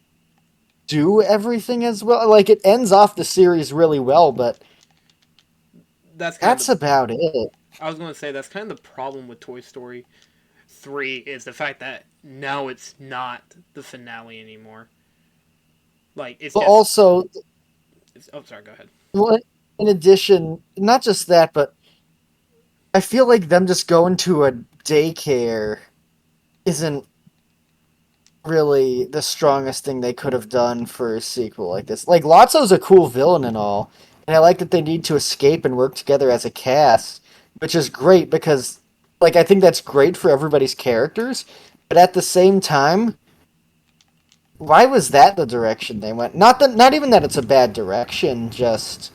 do everything as well. Like it ends off the series really well, but that's kind of that's the about it. I was going to say that's kind of the problem with Toy Story 3 is the fact that now it's not the finale anymore. Like it's But just also, oh sorry, go ahead. well, in addition, not just that, but I feel like them just going to a daycare isn't really the strongest thing they could have done for a sequel like this. Like Lotso's a cool villain and all, and I like that they need to escape and work together as a cast, which is great because like I think that's great for everybody's characters, but at the same time, why was that the direction they went? Not even that it's a bad direction, just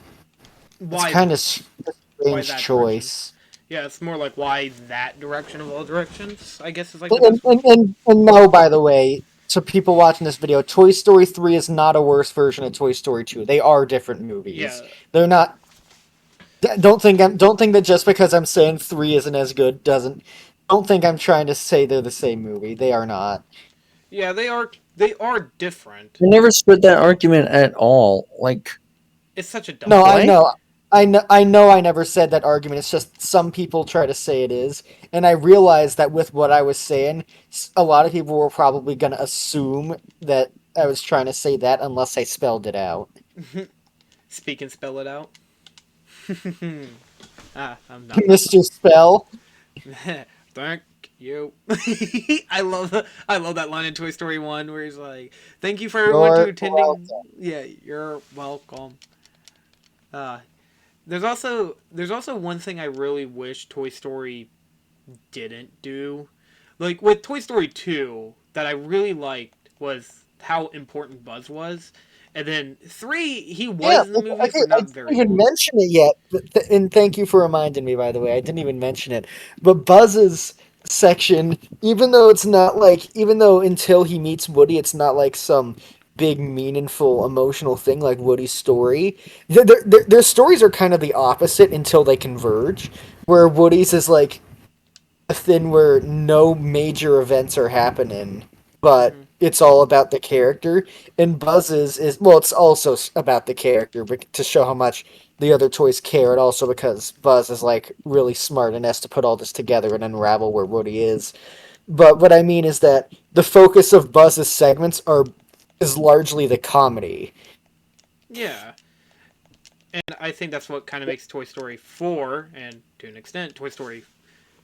it's Why kind of a why strange that direction? choice. Yeah, it's more like why that direction of all directions. I guess is like the And, best way. and, and, and no, by the way, to people watching this video, Toy Story 3 is not a worse version of Toy Story 2. They are different movies. Yeah, They're not. Don't think that just because I'm saying 3 isn't as good doesn't. Don't think I'm trying to say they're the same movie. They are not. yeah, they are. They are different. I never split that argument at all. Like, It's such a dumb No, I What? argument. know. I know I never said that argument. It's just some people try to say it is. And I realized that with what I was saying, a lot of people were probably going to assume that I was trying to say that unless I spelled it out. Speak and spell it out. I'm not. Mr. Spell. Thank you. I love that line in Toy Story 1 where he's like, "Thank you for everyone to You're attending." Yeah, you're welcome. Uh, there's also one thing I really wish Toy Story didn't do. Like with Toy Story 2 that I really liked was how important Buzz was. And then 3 he Yeah, was in the movies okay, but I not didn't very even long. mention it yet. And thank you for reminding me, by the way. I didn't even mention it. But Buzz's section, even though until he meets Woody, it's not like some big, meaningful, emotional thing like Woody's story. Their stories are kind of the opposite until they converge, where Woody's is like a thing where no major events are happening, but Hmm. it's all about the character. And Buzz's is well, it's also about the character, but to show how much the other toys care, and also because Buzz is like really smart and has to put all this together and unravel where Woody is. But what I mean is that the focus of Buzz's segments is largely the comedy. Yeah. And I think that's what kind of makes Toy Story 4 and to an extent Toy Story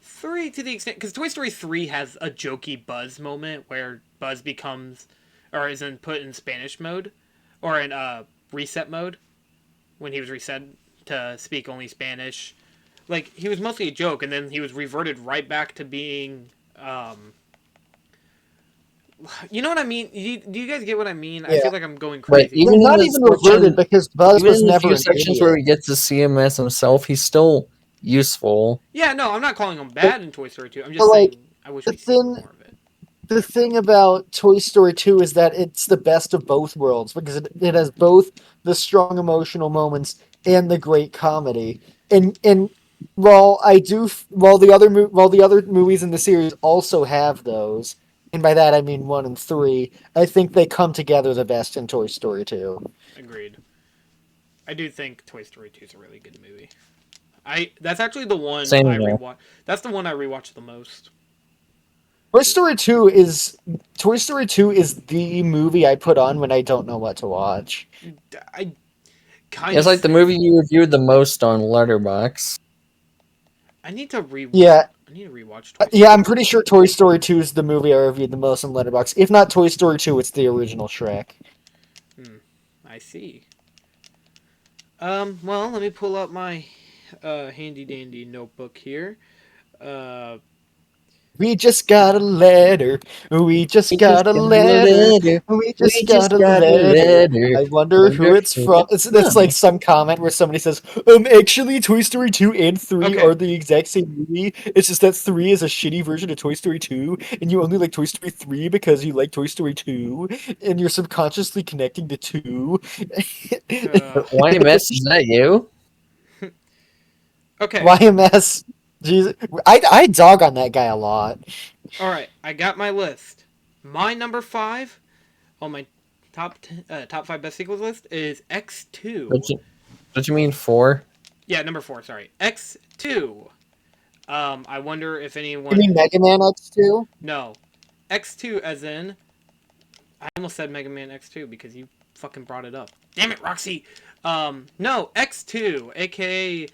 3 to the extent cuz Toy Story 3 has a jokey Buzz moment where Buzz becomes or isn't put in Spanish mode or in reset mode when he was reset to speak only Spanish. Like he was mostly a joke, and then he was reverted right back to being. You know what I mean? Do you guys get what I mean? I Yeah, feel like I'm going but crazy. but even in not the even reverted section, because Buzz even was in the never few an sections where idiot. we get to see him as himself, he's still useful. Yeah, no, I'm not calling him But, bad in Toy Story 2. I'm but just like saying I wish the we seen thing more of it. the thing about Toy Story 2 is that it's the best of both worlds because it has both the strong emotional moments and the great comedy. And while the other movies in the series also have those, and by that I mean 1 and 3, I think they come together the best in Toy Story 2. Agreed. I do think Toy Story 2 is a really good movie. That's actually the one Same I here. rewatch. That's the one I rewatch the most. Toy Story 2 is the movie I put on when I don't know what to watch. I kind It's of like the movie you reviewed the most on Letterboxd. I need to re Yeah, I need to rewatch Toy Yeah, Story I'm 2. pretty sure Toy Story 2 is the movie I reviewed the most on Letterboxd. If not Toy Story 2, it's the original Shrek. Hmm, I see. Well, let me pull up my handy dandy notebook here. Uh, We just got a letter. We just We just got a got a letter. letter. We just We got just a got a letter. letter. I wonder who Wonder it's who from. it's It's like from. some comment where somebody says, actually, Toy Story 2 and 3 okay, are the exact same movie. It's just that 3 is a shitty version of Toy Story 2, and you only like Toy Story 3 because you like Toy Story 2, and you're subconsciously connecting the two. uh, YMS, is that you? okay. YMS. Jesus, I dog on that guy a lot. All right, I got my list. My number 5 on my top 5 best sequels list is Don't X2. you, don't you mean 4? Yeah, number 4. Sorry, X2. I wonder if You mean anyone. Mega Man X2? No, X2 as in. I almost said Mega Man X2 because you fucking brought it up. Damn it, Roxy. No, X2, aka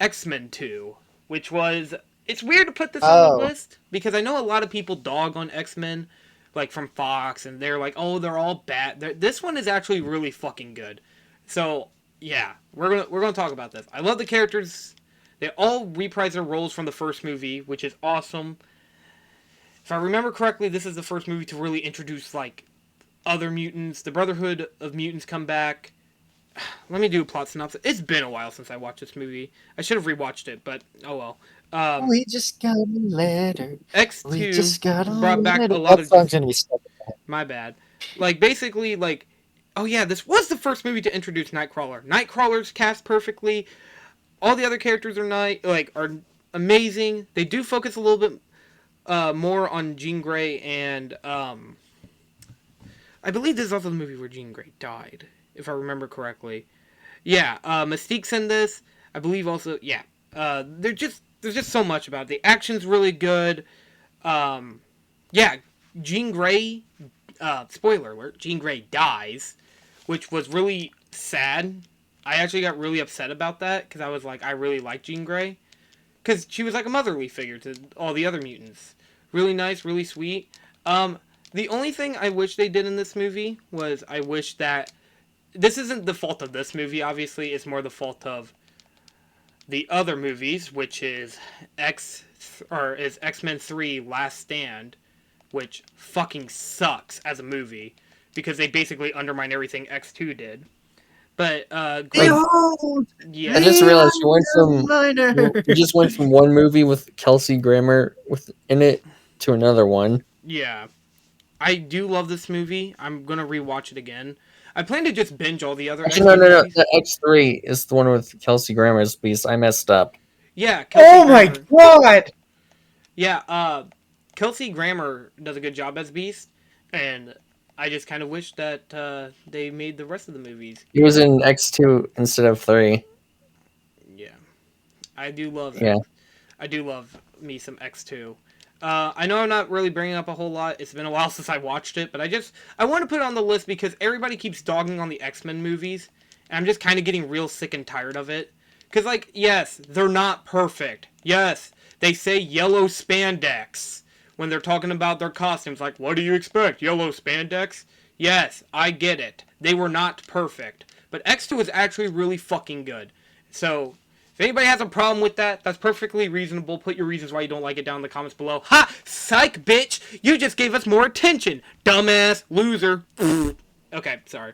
X-Men 2, which was. It's weird to put this on the Oh, list because I know a lot of people dog on X-Men, like from Fox, and they're like, oh, they're all bad. This one is actually really fucking good. So yeah, we're gonna talk about this. I love the characters. They all reprise their roles from the first movie, which is awesome. If I remember correctly, this is the first movie to really introduce like other mutants. The Brotherhood of Mutants come back. Let me do a plot synopsis. It's been a while since I watched this movie. I should have rewatched it, but oh well. Um, we just got a letter. We X2 just got a brought back letter. a lot That of song's just gonna be stuck. My bad. Like basically, like, oh yeah, this was the first movie to introduce Nightcrawler. Nightcrawler's cast perfectly. All the other characters are amazing. They do focus a little bit more on Jean Grey and I believe this is also the movie where Jean Grey died, if I remember correctly. Yeah, Mystique's in this. I believe also, yeah. There's just so much about it. The action's really good. Yeah, Jean Grey. Spoiler alert: Jean Grey dies, which was really sad. I actually got really upset about that because I was like, I really like Jean Grey because she was like a motherly figure to all the other mutants. Really nice, really sweet. The only thing I wish they did in this movie was I wish that this isn't the fault of this movie. Obviously, it's more the fault of the other movies, which is X-Men 3: Last Stand, which fucking sucks as a movie because they basically undermine everything X2 did. But Behold, yeah, I just realized minor. you just went from one movie with Kelsey Grammer in it to another one. yeah, I do love this movie. I'm gonna rewatch it again. I plan to just binge all the other Actually, X-Men no. movies. The X3 is the one with Kelsey Grammer's Beast. I messed up. Yeah, Kelsey Oh my Grammer. god! Yeah, Kelsey Grammer does a good job as Beast, and I just kind of wish that they made the rest of the movies. He was in X2 instead of 3. Yeah, I do love Yeah. I do love me some X2. I know I'm not really bringing up a whole lot. It's been a while since I watched it, but I want to put it on the list because everybody keeps dogging on the X-Men movies, and I'm just kind of getting real sick and tired of it. Because, like, yes, they're not perfect. Yes, they say yellow spandex when they're talking about their costumes. Like, what do you expect? Yellow spandex? Yes, I get it. They were not perfect. But X2 is actually really fucking good. So, if anybody has a problem with that, that's perfectly reasonable. Put your reasons why you don't like it down in the comments below. Ha! Psych, bitch! You just gave us more attention! Dumbass! Loser! Okay, sorry.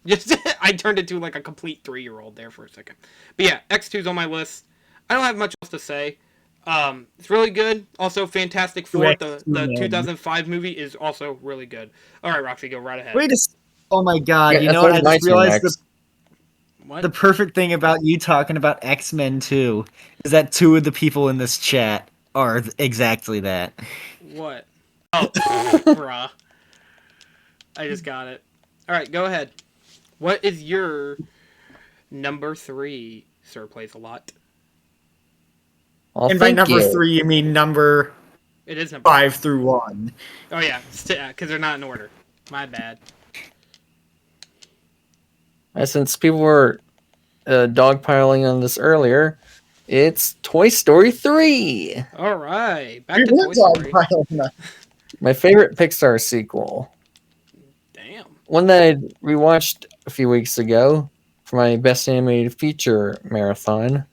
Just I turned into like a complete 3-year-old there for a second. But yeah, X2's on my list. I don't have much else to say. It's really good. Also, Fantastic Four, the 2005 movie, is also really good. All right, Roxy, go right ahead. Wait a oh my god, Yeah, you that's know what? I my just turn realized next. What? the perfect thing about you talking about X-Men 2 is that 2 of the people in this chat are exactly that. What? Oh, bruh. I just got it. All right, go ahead. What is your number 3? Sir plays a lot. Well, And by thank number you. 3, you mean number It is number 5 through 1. Oh yeah, because they're not in order. My bad. Since people were dogpiling on this earlier, it's Toy Story 3, All right, back We to were Toy Story. dogpiling on- my favorite Pixar sequel. Damn. One that I rewatched a few weeks ago for my Best Animated Feature marathon.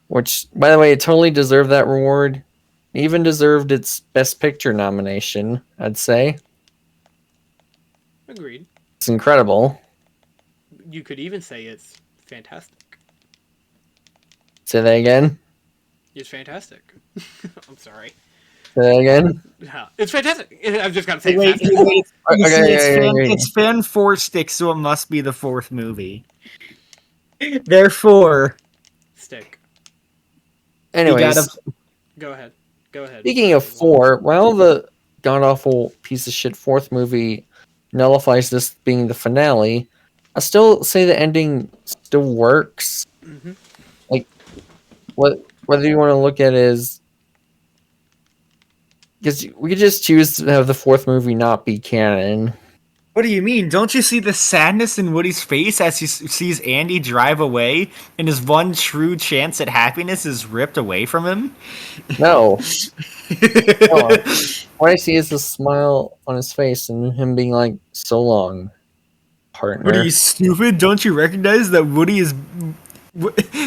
Which, by the way, it totally deserved that reward. Even deserved its Best Picture nomination, I'd say. Agreed. It's incredible. You could even say it's fantastic. Say that again. It's fantastic. I'm sorry. Say that again. Yeah, it's fantastic. I've just got to say Wait, fantastic. you Okay, see, okay. it's fan 4 sticks, so it must be the 4th movie. Therefore, Stick. Anyways, gotta- Go ahead. Go ahead. speaking of 4, while the god-awful piece of shit 4th movie nullifies this being the finale, I still say the ending still works. Mm-hmm. Like, whether you want to look at it as... Because we could just choose to have the 4th movie not be canon. What do you mean? Don't you see the sadness in Woody's face as he sees Andy drive away, and his one true chance at happiness is ripped away from him? No. No. What I see is the smile on his face and him being like, "So long, partner." Woody, you stupid? Don't you recognize that Woody is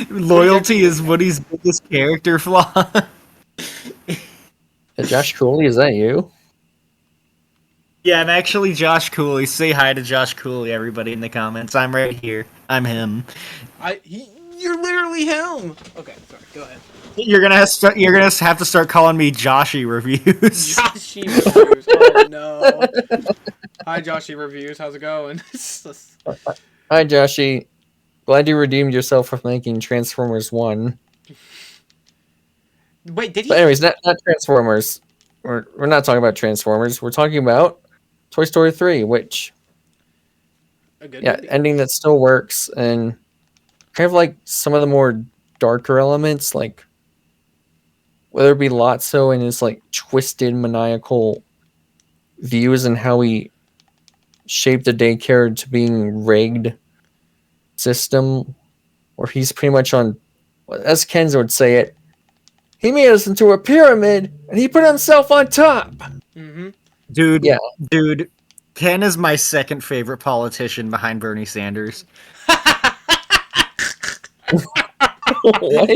loyalty is Woody's biggest character flaw? Josh Cooley, is that you? Yeah, I'm actually Josh Cooley. Say hi to Josh Cooley, everybody in the comments. I'm right here. I'm him. You're literally him. Okay, sorry. Go ahead. You're gonna have to start calling me Joshy Reviews. Joshy Reviews. Oh no. Hi, Joshy Reviews. How's it going? Hi, Joshy. Glad you redeemed yourself from making Transformers 1. Wait, did he? But anyways, not Transformers. We're not talking about Transformers. We're talking about Toy Story 3, which, A good yeah, movie. ending that still works, and kind of like some of the more darker elements, like whether it be Lotso and his like twisted maniacal views and how he shaped the daycare to being rigged system, where he's pretty much on, as Kenzo would say it, he made us into a pyramid and he put himself on top. Mm-hmm. Dude, Ken is my second favorite politician behind Bernie Sanders. What?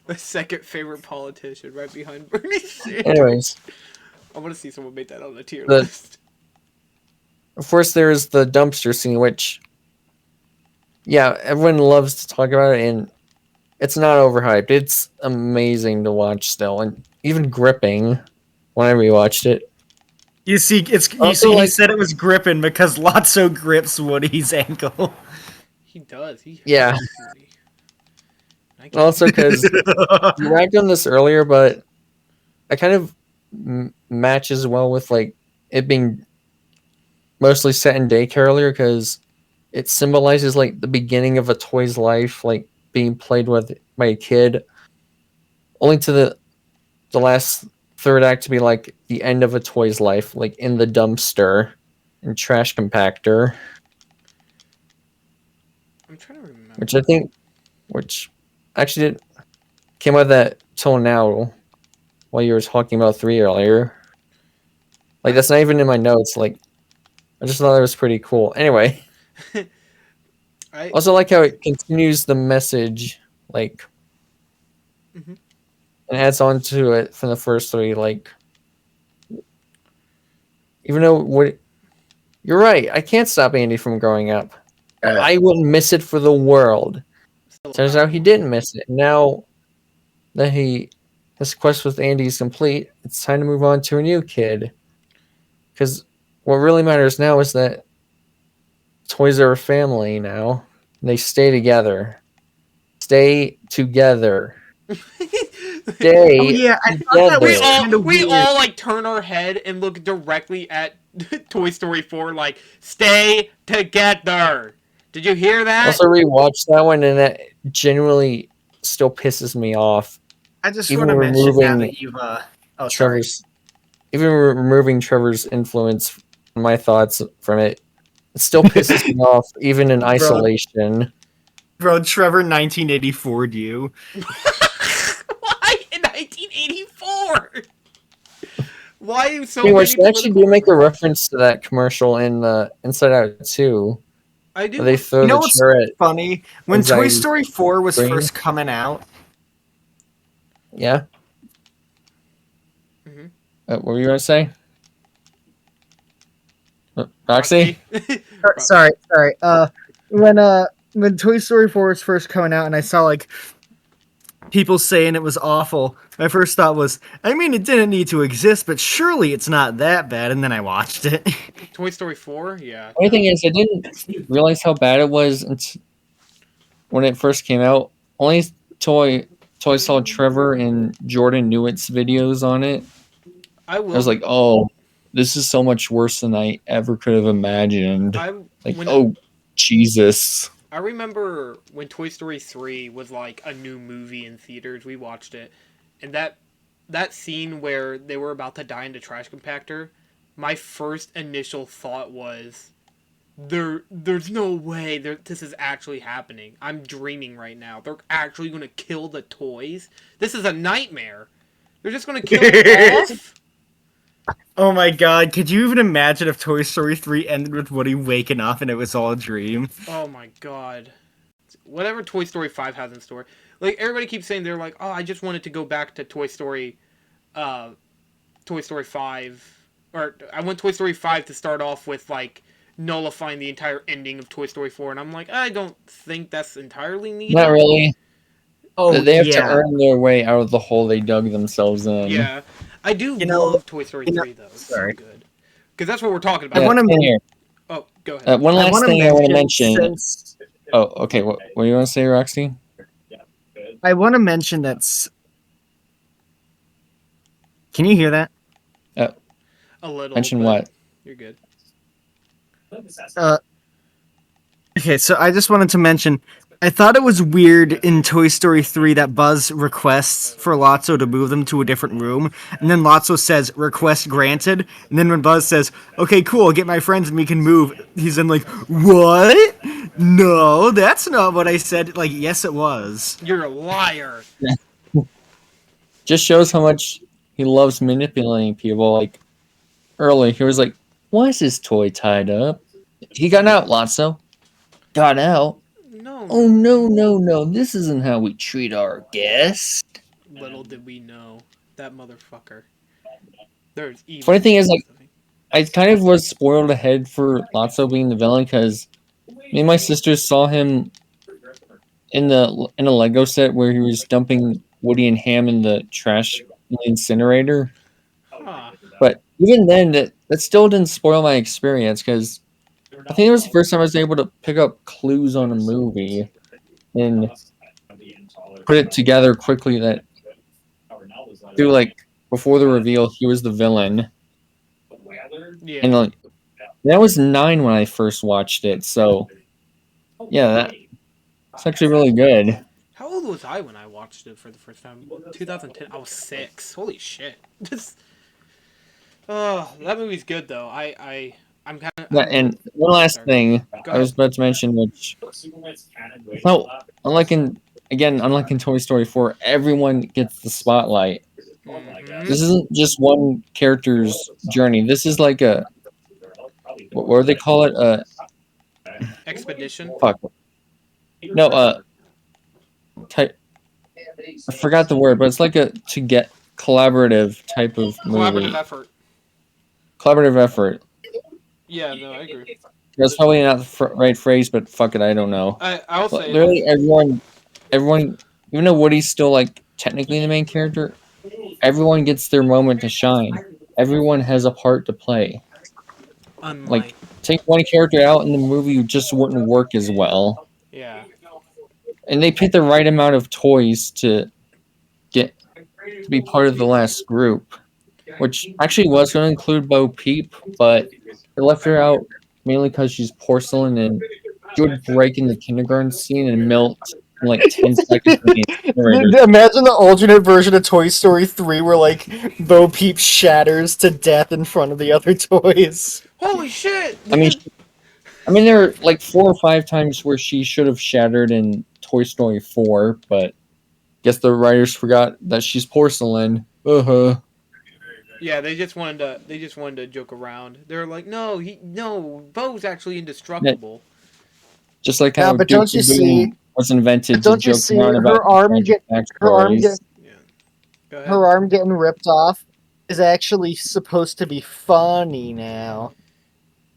The second favorite politician, right behind Bernie Sanders. Anyways, I want to see someone make that on the tier The- list. of course, there's the dumpster scene, which, yeah, everyone loves to talk about it, and it's not overhyped. It's amazing to watch still, and even gripping when I rewatched it. You see, Also, he like- said it was gripping because Lotso grips Woody's ankle. He does. He Yeah. hurts Woody. I can't- Also, because you ragged on this earlier, but it kind of matches well with like it being mostly set in daycare earlier, because it symbolizes like the beginning of a toy's life, like being played with by a kid, only to the last third act to be like the end of a toy's life, like in the dumpster and trash compactor, I'm trying to remember. which I think, which actually didn't came out of that till now, while you were talking about 3 earlier. Like that's not even in my notes. Like I just thought it was pretty cool. Anyway, I also like how it continues the message, like, Mhm. and adds on to it from the first 3. Like, even though what you're right, I can't stop Andy from growing up. I wouldn't miss it for the world. still Turns out he didn't miss it. Now that his quest with Andy is complete, it's time to move on to a new kid. Because what really matters now is that toys are a family now. They stay together. Stay together. Stay Oh yeah, I thought that together. was kinda we weird. all like turn our head and look directly at Toy Story 4 like stay together. Did you hear that? Also rewatched that one, and that genuinely still pisses me off. I just Even want to mention now removing that you've oh sorry. Removing Trevor's influence, my thoughts from it still pisses me off, even in isolation. Bro, Trevor 1984'd you. Why in 1984? Why so Pretty much, many they actually do political- make a reference to that commercial in Inside Out 2, I do. where they throw You know the what's chair at. funny? When Toy Anxiety Story 4 was brain. first coming out, Yeah. Mhm. What were you gonna say? Roxy? sorry. When Toy Story 4 was first coming out and I saw like people saying it was awful, my first thought was, I mean, it didn't need to exist, but surely it's not that bad. And then I watched it. Toy Story 4? Yeah. The only thing is, I didn't realize how bad it was when it first came out. Only Toy saw Trevor and Jordan Newitt's videos on it. I will. I was like, oh, this is so much worse than I ever could have imagined. Like, when- oh, Jesus. I remember when Toy Story 3 was like a new movie in theaters, we watched it. And that scene where they were about to die in the trash compactor, my first initial thought was there's no way this is actually happening. I'm dreaming right now. They're actually going to kill the toys. This is a nightmare. They're just going to kill them off. Oh my god, could you even imagine if Toy Story 3 ended with Woody waking up and it was all a dream? Oh my god. Whatever Toy Story 5 has in store. Like, everybody keeps saying they're like, oh, I just wanted to go back to Toy Story 5. Or, I want Toy Story 5 to start off with, like, nullifying the entire ending of Toy Story 4, and I'm like, I don't think that's entirely needed. Not really. Oh They have to yeah. earn their way out of the hole they dug themselves in. Yeah, I do You know- love Toy Story you know- 3 though. It's so sorry. good because that's what we're talking I about. want to same here. Oh, go ahead. One last thing I want to mention. Since Oh, okay. What do you want to say, Roxy? I want to mention that's. Can you hear that? A little. Mention but what? You're good. Okay, so I just wanted to mention, I thought it was weird in Toy Story 3 that Buzz requests for Lotso to move them to a different room, and then Lotso says, request granted, and then when Buzz says, okay, cool, I'll get my friends and we can move, he's then like, what? No, that's not what I said. Like, yes, it was. You're a liar. Just shows how much he loves manipulating people. Like earlier, he was like, "Why is his toy tied up?" He got out, Lotso. Got out. No. Oh no! This isn't how we treat our guests. Little did we know that motherfucker. There's evil. Funny thing is, like, I kind of was spoiled ahead for Lotso being the villain because me and my sisters saw him in a Lego set where he was dumping Woody and Ham in the trash in the incinerator. Huh. But even then, that still didn't spoil my experience because I think it was the first time I was able to pick up clues on a movie and put it together quickly that through like before the reveal he was the villain. Yeah. And like that was 9 when I first watched it, so yeah, that's actually really good. How old was I when I watched it for the first time? 2010. I was 6. Holy shit. Oh, that movie's good though. I'm kind of. Yeah, and one last thing Go I was ahead. about to mention, which unlike in Toy Story 4, everyone gets the spotlight. Mhm. This isn't just one character's journey. This is like a what do they call it? Expedition. Fuck. No, type. I forgot the word, but it's like a to get collaborative type of movie. Collaborative effort. Collaborative effort. Yeah, no, I agree. That's probably not the right phrase, but fuck it, I don't know. I'll But say literally everyone, even though Woody's still like technically the main character, everyone gets their moment to shine. Everyone has a part to play. unlike. Take one character out in the movie, it just wouldn't work as well. Yeah. And they picked the right amount of toys to get to be part of the last group, which actually was going to include Bo Peep, but they left her out mainly because she's porcelain and she would break in the kindergarten scene and melt in like 10 seconds in the incinerator. Imagine the alternate version of Toy Story 3 where, like, Bo Peep shatters to death in front of the other toys. Holy shit! I mean, there were like 4 or 5 times where she should have shattered in Toy Story 4, but guess the writers forgot that she's porcelain. Yeah, they just wanted to joke around. They're like, no, Bo's actually indestructible. Just like Yeah, how but Duke don't you the Boom see- was invented but to don't you joke see around about her arm tragic get- her arm backstories. get- Yeah. Go ahead. Her arm getting ripped off is actually supposed to be funny now.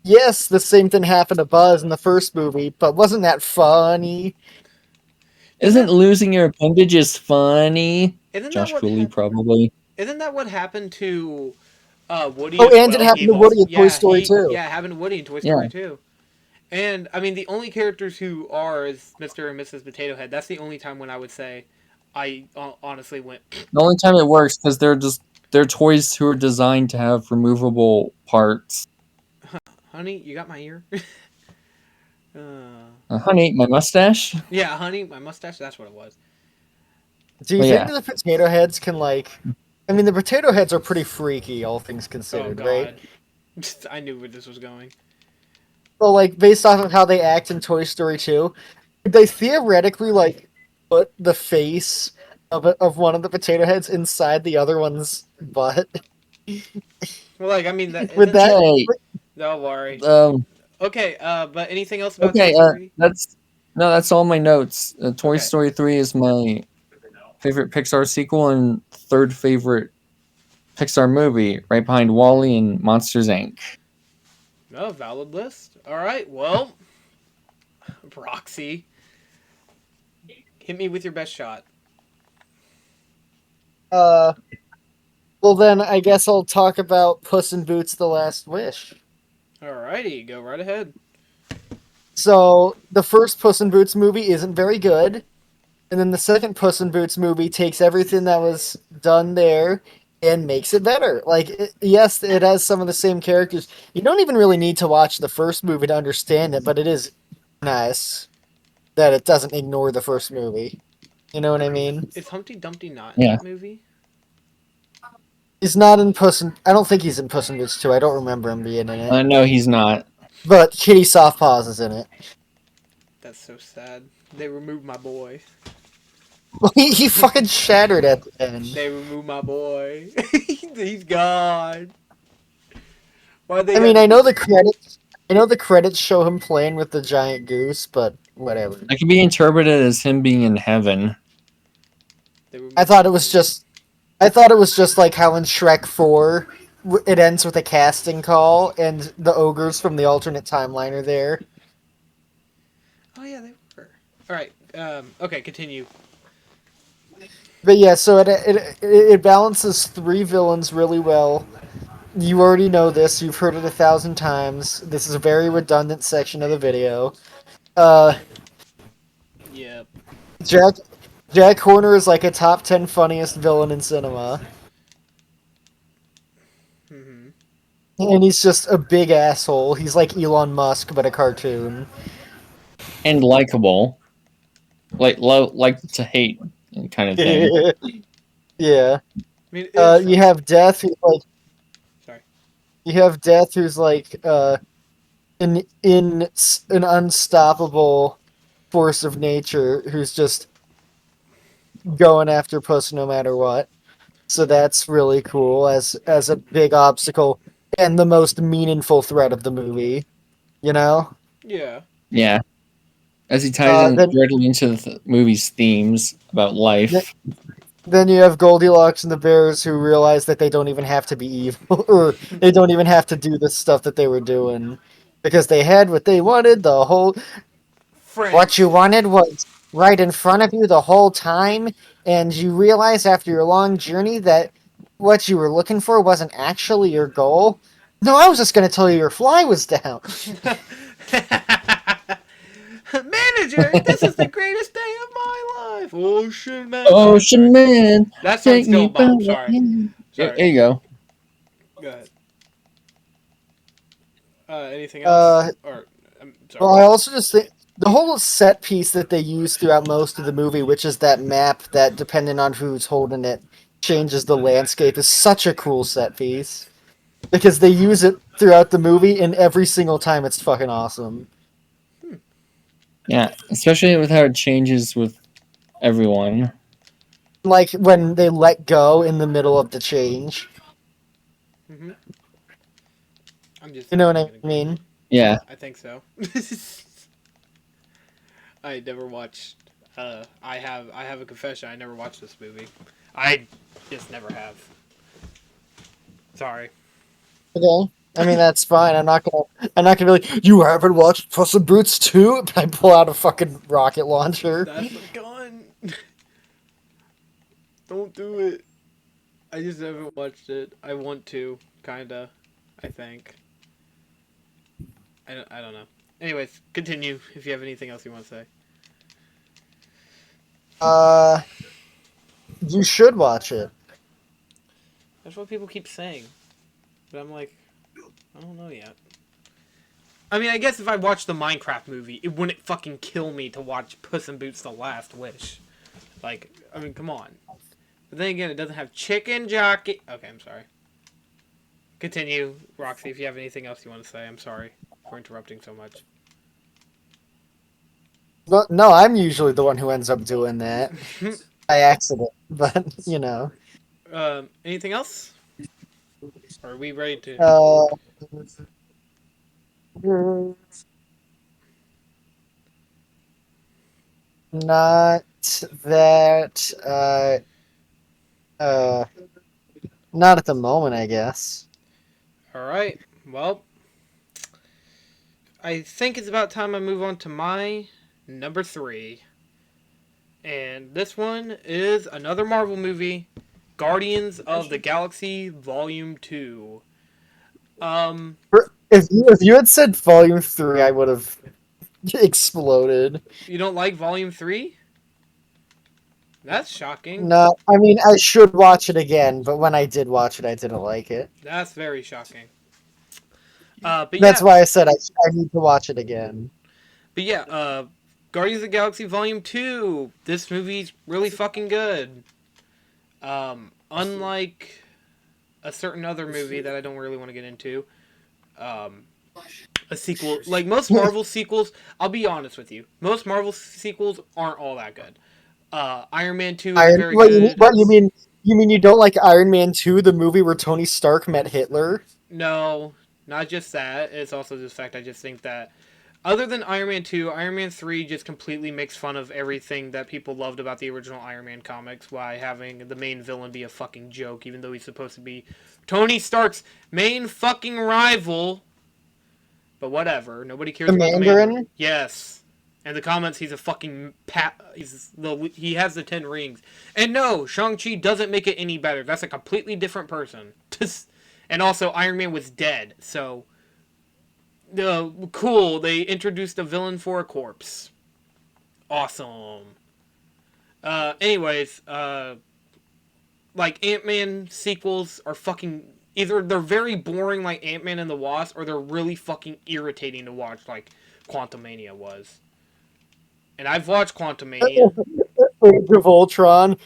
Yes, the same thing happened to Buzz in the first movie, but wasn't that funny? Isn't losing your appendages funny? Isn't Josh that what Cooley, probably. Isn't that what happened to Woody? Oh, as and well? it happened He to lost- Woody in Toy Story 2. Yeah, it happened to Woody in Toy Yeah. Story 2. And I mean, the only characters who are is Mr. and Mrs. Potato Head. That's the only time when I would say I honestly went. The only time it works because they're toys who are designed to have removable parts. Honey, you got my ear. Honey, my mustache. Yeah, honey, my mustache. That's what it was. Do you Well, think yeah. the potato heads can, like... I mean, the potato heads are pretty freaky, all things Oh considered, God, right? I knew where this was going. Well, like, based off of how they act in Toy Story 2, could they theoretically, like, put the face of one of the potato heads inside the other one's butt? Well, like I mean, that. Would that... Okay. Don't worry. Okay. But anything else about Okay. Toy Story? That's all my notes. Toy Okay. Story 3 is my favorite Pixar sequel and third favorite Pixar movie, right behind Wall-E and Monsters Inc. Oh, valid list. All right. Well, Roxy, hit me with your best shot. Uh, well then, I guess I'll talk about Puss in Boots: The Last Wish. Alrighty, go right ahead. So the first Puss in Boots movie isn't very good, and then the second Puss in Boots movie takes everything that was done there and makes it better. Like, yes, it has some of the same characters. You don't even really need to watch the first movie to understand it, but it is nice that it doesn't ignore the first movie. You know what I mean? Is Humpty Dumpty not in Yeah. that movie? He's not in Puss in. I don't think he's in Puss in Boots 2. I don't remember him being in it. No, he's not. But Kitty Softpaws is in it. That's so sad. They removed my boy. He fucking shattered at the end. They removed my boy. He's gone. Why they? I mean, I know the credits. I know the credits show him playing with the giant goose, but whatever. It can be interpreted as him being in heaven. I thought it was just. I thought it was just like how in Shrek 4, it ends with a casting call, and the ogres from the alternate timeline are there. Oh yeah, they were. All right. Okay, continue. But yeah, so it balances three villains really well. You already know this. You've heard it 1,000 times. This is a very redundant section of the video. Uh, Yep. Jack Jack Horner is like a top 10 funniest villain in cinema. Mm-hmm. And he's just a big asshole. He's like Elon Musk, but a cartoon. And likable. Like to hate kind of thing. Yeah. I mean, it's You have Death, who's like sorry. you have Death, who's like an unstoppable force of nature, who's just going after Puss no matter what. So that's really cool as a big obstacle and the most meaningful threat of the movie. You know. Yeah. Yeah. As he ties in Then directly into the movie's themes about life. then you have Goldilocks and the Bears, who realize that they don't even have to be evil, or they don't even have to do the stuff that they were doing, because they had what they wanted the whole. Friends. What you wanted was right in front of you the whole time, and you realize after your long journey that what you were looking for wasn't actually your goal. No, I was just going to tell you your fly was down. Manager, this is the greatest day of my life. Ocean man. Ocean Man, That song's take still me a by bomb. the Sorry. hand. Sorry. There you go. Go ahead. Anything Uh, else? Or I'm sorry. Well, I also just think the whole set piece that they use throughout most of the movie, which is that map that, depending on who's holding it, changes the landscape, is such a cool set piece. Because they use it throughout the movie, and every single time it's fucking awesome. Yeah, especially with how it changes with everyone. Like when they let go in the middle of the change. Mm-hmm. I'm just. You know what I'm I gonna agree. mean? Yeah. I think so. I never watched. I have a confession. I never watched this movie. I just never have. Sorry. Okay. I mean that's fine. I'm not gonna be like, you haven't watched Puss in Boots 2? I pull out a fucking rocket launcher. That's a gun. Don't do it. I just haven't watched it. I want to, kinda. I think. I don't know. Anyways, continue if you have anything else you want to say. Uh you should watch it. That's what people keep saying. But I'm like, I don't know yet. I mean, I guess if I watched the Minecraft movie, it wouldn't fucking kill me to watch Puss in Boots: The Last Wish. Like, I mean, come on. But then again, it doesn't have chicken jockey. Okay, I'm sorry. Continue, Roxy, if you have anything else you want to say. I'm sorry for interrupting so much. No, I'm usually the one who ends up doing that by accident, but you know. Anything else? Or are we ready to... Uh, not that. Uh, not at the moment, I guess. Alright, well... I think it's about time I move on to my number 3. And this one is another Marvel movie, Guardians of the Galaxy Volume 2. Um, If you had said Volume 3, I would have exploded. you don't like Volume 3? That's shocking. No, I mean I should watch it again, but when I did watch it, I didn't like it. That's very shocking. But That's yeah, why I said I need to watch it again. but yeah, Guardians of the Galaxy Volume 2. This movie's really fucking good. Unlike a certain other movie that I don't really want to get into, um, a sequel, like most Marvel sequels, I'll be honest with you, most Marvel sequels aren't all that good. Iron Man 2 is Iron. very What you mean? good. What you mean? You mean you don't like Iron Man 2, the movie where Tony Stark met Hitler? No, not just that. It's also the fact I just think that other than Iron Man 2, Iron Man 3 just completely makes fun of everything that people loved about the original Iron Man comics by having the main villain be a fucking joke, even though he's supposed to be Tony Stark's main fucking rival. But whatever. Nobody cares The about the Mandarin. Mandarin? Yes. And the comments, he's a fucking he has the 10 rings. And no, Shang-Chi doesn't make it any better. That's a completely different person. And also, Iron Man was dead, so cool. They introduced a villain for a corpse. Awesome. Anyways, like Ant-Man sequels are fucking either they're very boring like Ant-Man and the Wasp, or they're really fucking irritating to watch like Quantumania was. And I've watched Quantumania. Age of Ultron.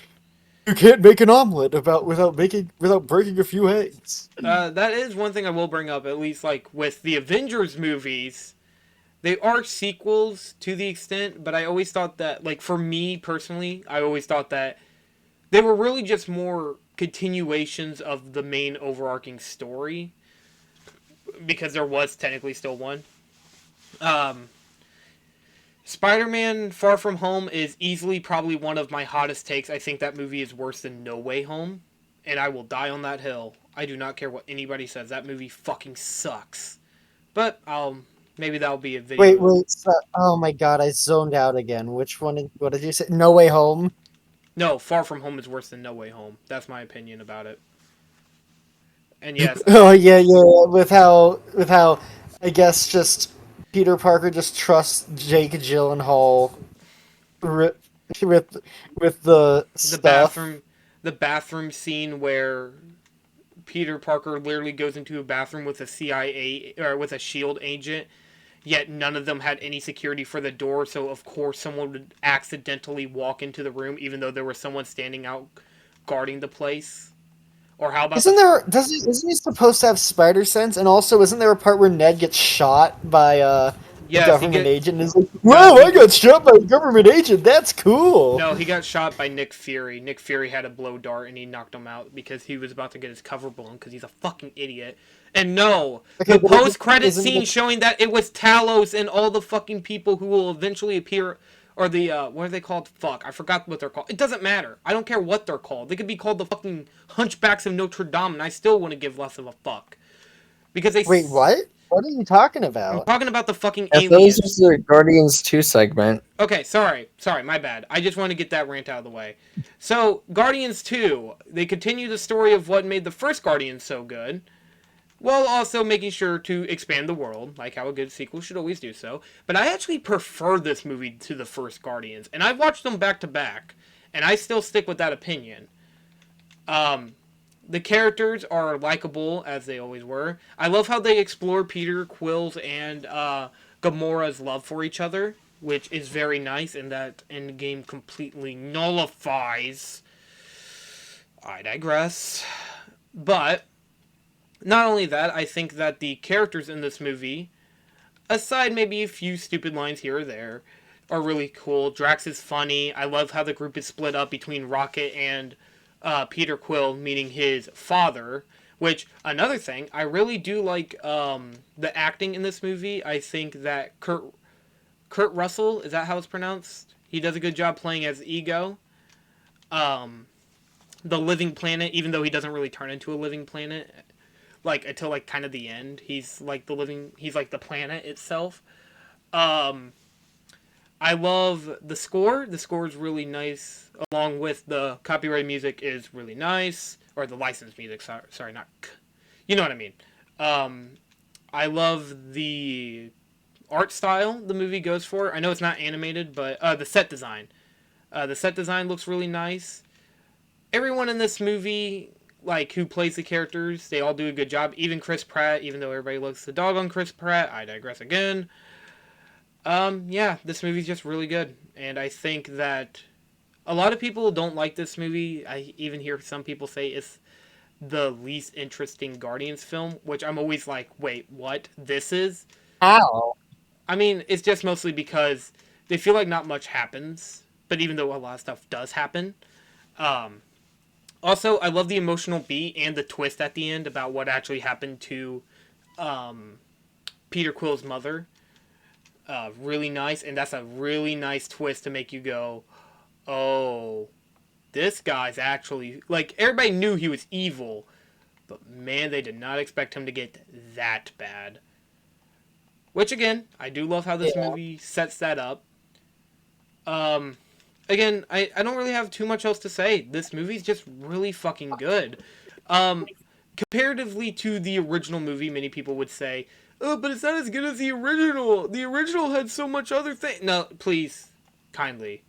You can't make an omelet without breaking a few eggs. That is one thing I will bring up, at least like with the Avengers movies. They are sequels to the extent, but I always thought that, like, for me personally, I always thought that they were really just more continuations of the main overarching story, because there was technically still one. Um, Spider-Man Far From Home is easily probably one of my hottest takes. I think that movie is worse than No Way Home, and I will die on that hill. I do not care what anybody says. That movie fucking sucks. But maybe that'll be a video. Wait. Oh my god, I zoned out again. What did you say? No Way Home? No, Far From Home is worse than No Way Home. That's my opinion about it. And yes, Oh yeah. With how I guess just Peter Parker just trusts Jake Gyllenhaal with with the the stuff. bathroom, the bathroom scene where Peter Parker literally goes into a bathroom with a CIA or with a Shield agent, yet none of them had any security for the door, so of course someone would accidentally walk into the room even though there was someone standing out guarding the place. Or how about Isn't he supposed to have spider sense? And also, isn't there a part where Ned gets shot by a yes, he government get agent? And is like, no, whoa, I got shot by a government agent. That's cool. no, he got shot by Nick Fury. Nick Fury had a blow dart and he knocked him out because he was about to get his cover blown because he's a fucking idiot. And no, Okay, the but post-credit isn't scene it, showing that it was Talos and all the fucking people who will eventually appear, or the what are they called? Fuck, I forgot what they're called. It doesn't matter. I don't care what they're called. They could be called the fucking Hunchbacks of Notre Dame, and I still wouldn't give less of a fuck because they. wait, what? What are you talking I'm about? talking about the fucking If those aliens. is the Guardians 2 segment. Okay, sorry, my bad. I just want to get that rant out of the way. So, Guardians 2, they continue the story of what made the first Guardians so good, while also making sure to expand the world, like how a good sequel should always do so. But I actually prefer this movie to the first Guardians, and I've watched them back to back, and I still stick with that opinion. The characters are likable, as they always were. I love how they explore Peter Quill's and Gamora's love for each other, which is very nice, and that Endgame completely nullifies. I digress. But not only that, I think that the characters in this movie, aside maybe a few stupid lines here or there, are really cool. Drax is funny. I love how the group is split up between Rocket and Peter Quill, meaning his father. Which, another thing, I really do like the acting in this movie. I think that Kurt Russell, is that how it's pronounced? He does a good job playing as Ego. The living planet, even though he doesn't really turn into a living planet. like until like kind of the end. He's like he's like the planet itself. Um, I love the score. The score is really nice, along with the copyright music is really nice, or the licensed music. Sorry, not. You know what I mean. Um, I love the art style the movie goes for. I know it's not animated, but the set design. The set design looks really nice. Everyone in this movie, like who plays the characters, they all do a good job. Even Chris Pratt, even though everybody looks the dog on Chris Pratt. I digress again. Yeah, this movie's just really good, and I think that a lot of people don't like this movie. I even hear some people say it's the least interesting Guardians film, which I'm always like, wait, what? This is? How? I mean, it's just mostly because they feel like not much happens, but even though a lot of stuff does happen. Um, Also, I love the emotional beat and the twist at the end about what actually happened to um, Peter Quill's mother. Really nice, and that's a really nice twist to make you go, oh, this guy's actually like everybody knew he was evil, but man, they did not expect him to get that bad. Which again, I do love how this Yeah. movie sets that up. Um, Again, I don't really have too much else to say. This movie's just really fucking good. Um, Comparatively to the original movie, many people would say, "Oh, but it's not as good as the original. The original had so much other thing." No, please, kindly,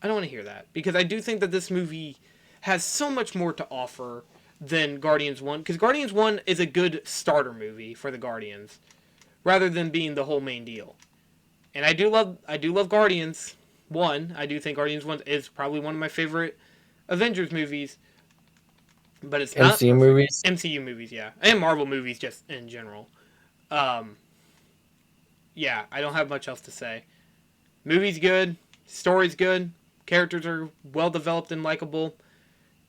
I don't want to hear that because I do think that this movie has so much more to offer than Guardians One. Because Guardians One is a good starter movie for the Guardians, rather than being the whole main deal. And I do love Guardians One. I do think Guardians One is probably one of my favorite Avengers movies, but it's not MCU perfect. movies. MCU movies, yeah, and Marvel movies just in general. Um, yeah, I don't have much else to say. Movie's good, story's good, characters are well developed and likable.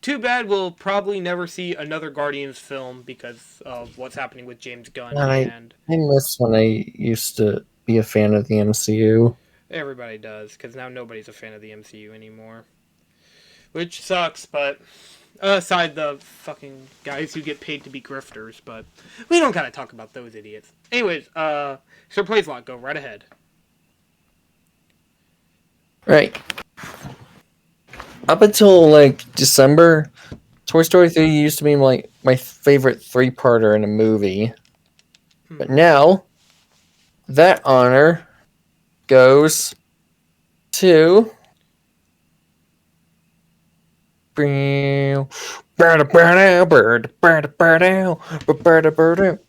Too bad we'll probably never see another Guardians film because of what's happening with James Gunn And and I miss when I used to be a fan of the MCU. everybody does because now nobody's a fan of the MCU anymore, which sucks. But aside the fucking guys who get paid to be grifters, but we don't gotta talk about those idiots. Anyways, Sir Plays go right ahead. Right. Up until like December, Toy Story 3 used to be like my favorite three-parter in a movie. But now that honor goes to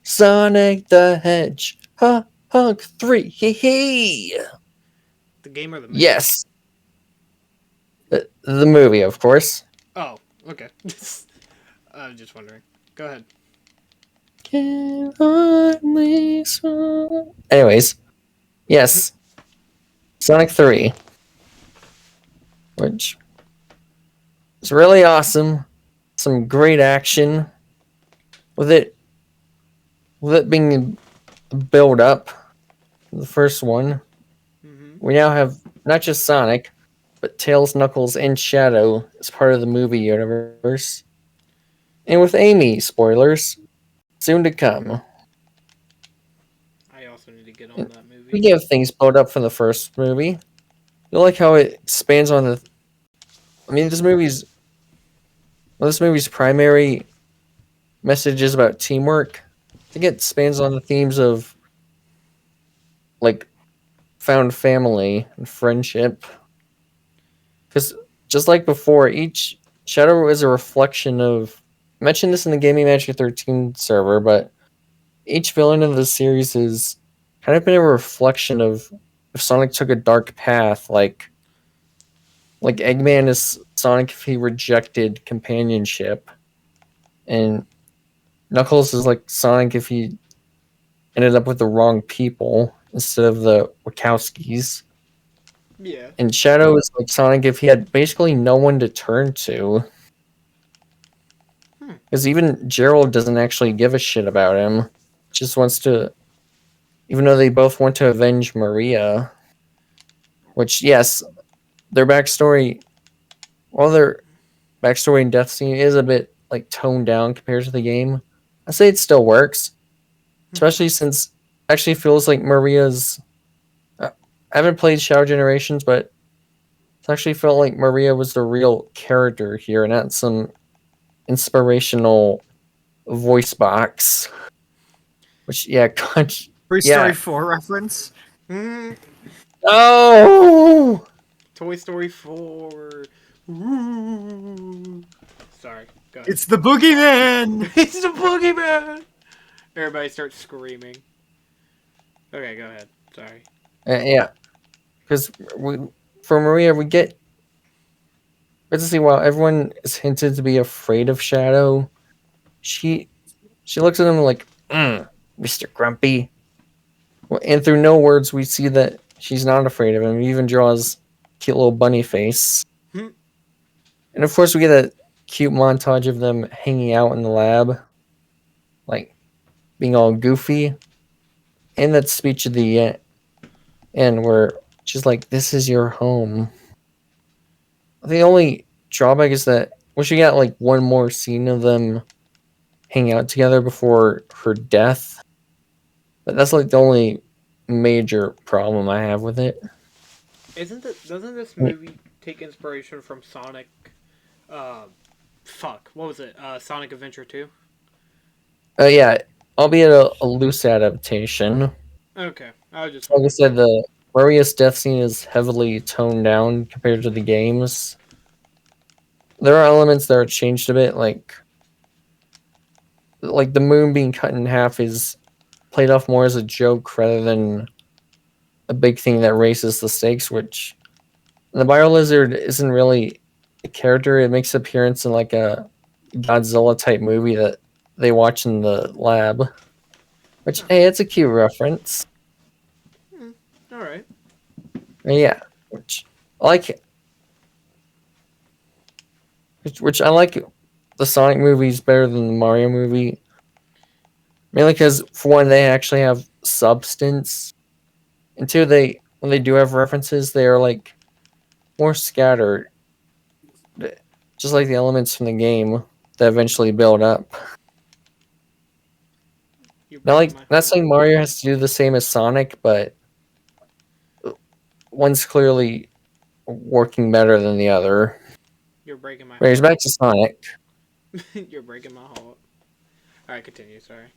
Sonic the Hedgehog 3. Hee hee. The game or the movie? Yes. The movie, of course. Oh, okay. I was just wondering. Go ahead. Anyways, yes. Sonic 3, which is really awesome. Some great action with it being build up. The first one, Mm-hmm. we now have not just Sonic, but Tails, Knuckles, and Shadow as part of the movie universe. And with Amy, spoilers, soon to come. I also need to get on that movie. We have things built up from the first movie. I like how it expands on the. I mean, this movie's primary message is about teamwork. I think it expands on the themes of like found family and friendship. Because just like before, each Shadow is a reflection of. I mentioned this in the Gaming Magic 13 server, but each villain of the series is kind of been a reflection of if Sonic took a dark path, like Eggman is Sonic if he rejected companionship, and Knuckles is like Sonic if he ended up with the wrong people instead of the Wachowskis. Yeah. And Shadow is like Sonic if he had basically no one to turn to. Hmm. Because even Gerald doesn't actually give a shit about him. Just wants to, even though they both want to avenge Maria. Which, yes, their backstory, while their backstory and death scene is a bit like toned down compared to the game, I say it still works, especially since it actually feels like Maria's. I haven't played Shadow Generations, but it actually felt like Maria was the real character here, and not some inspirational voice box. Which, yeah, Toy yeah. Story 4 reference. Hmm. Oh, Toy Story 4. Ooh. Sorry, go ahead. It's the boogeyman! It's the boogeyman! Everybody starts screaming. Okay, go ahead. Sorry. yeah, because we for Maria we get to see while everyone is hinted to be afraid of Shadow, she she looks at him like, Mr. Grumpy. Well, and through no words, we see that she's not afraid of him. He even draws a cute little bunny face. Hmm. And of course, we get a cute montage of them hanging out in the lab, like being all goofy. And that speech at the end where she's like, "This is your home." The only drawback is that we should get like one more scene of them hang out together before her death. But that's like the only major problem I have with it. Doesn't this movie take inspiration from Sonic? Uh, what was it? Sonic Adventure 2? Yeah, albeit a loose adaptation. Okay, I was just Like I wondering. said, the Marius death scene is heavily toned down compared to the games. There are elements that are changed a bit, like the moon being cut in half is played off more as a joke rather than a big thing that raises the stakes. Which the Bio Lizard isn't really a character; it makes appearance in like a Godzilla type movie that they watch in the lab. Which, Oh, hey, it's a cute reference. all right. Yeah, which I like. Which I like the Sonic movies better than the Mario movie, mainly because for one, they actually have substance, and two, they when they do have references, they are like more scattered, just like the elements from the game that eventually build up. You're Not breaking like my not heart. saying Mario has to do the same as Sonic, but one's clearly working better than the other. You're breaking my Whereas heart. back to Sonic, You're breaking my heart. All right, continue. Sorry.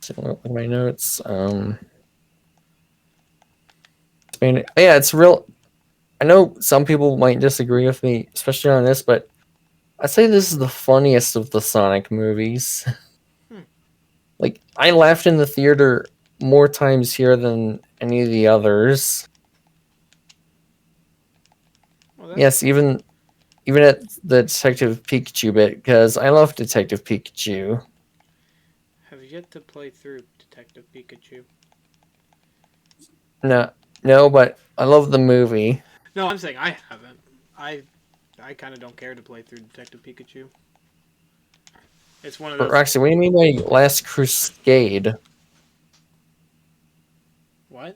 so look at my notes. Yeah, it's real. I know some people might disagree with me, especially on this, but I'd say this is the funniest of the Sonic movies. Hmm. Like, I laughed in the theater more times here than any of the others. Well, that's Yes, even at the Detective Pikachu bit, because I love Detective Pikachu. have yet to play through Detective Pikachu. No, no, but I love the movie. No, I'm saying I haven't. I I kind of don't care to play through Detective Pikachu. It's one of But those. Roxy, what do you mean by Last Crusade? What?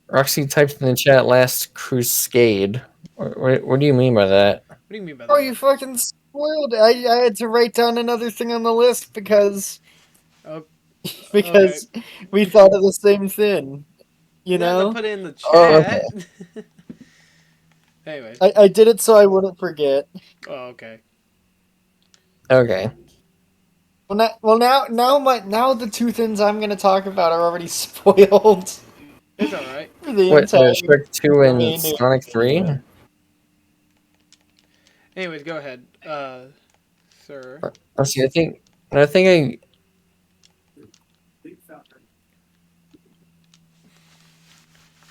Roxy typed in the chat Last Crusade. What do you mean by that? What do you mean by Oh, you that? fucking spoiled it. I had to write down another thing on the list because Oh, okay. because we thought of the same thing. You No, don't know? put it in the Oh, okay. chat. Anyways. I did it so I wouldn't forget. Oh, okay. Okay. Now the two things I'm gonna talk about are already spoiled It's all right. for the What, entire Shrek 2 and remainder of Sonic the 3? video. Anyways, go ahead, sir. Let's see, I think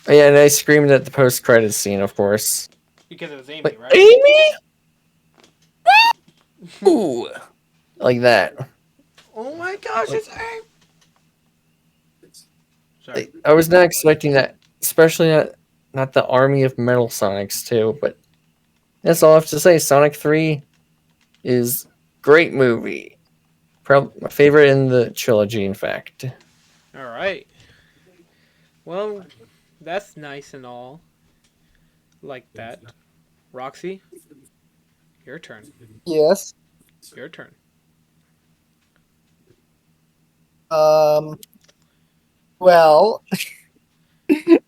oh, yeah, and I screamed at the post-credits scene, of course. Because it was Amy, Like, right? Amy? Ooh! Like that. Oh my gosh, Like, it's Amy. Sorry. I was not expecting that, especially not the army of Metal Sonics, too, but that's all I have to say. Sonic 3 is great movie. Probably my favorite in the trilogy, in fact. All right. Well, that's nice and all. Like that. Roxy, your turn. Yes. Your turn. Um. Well,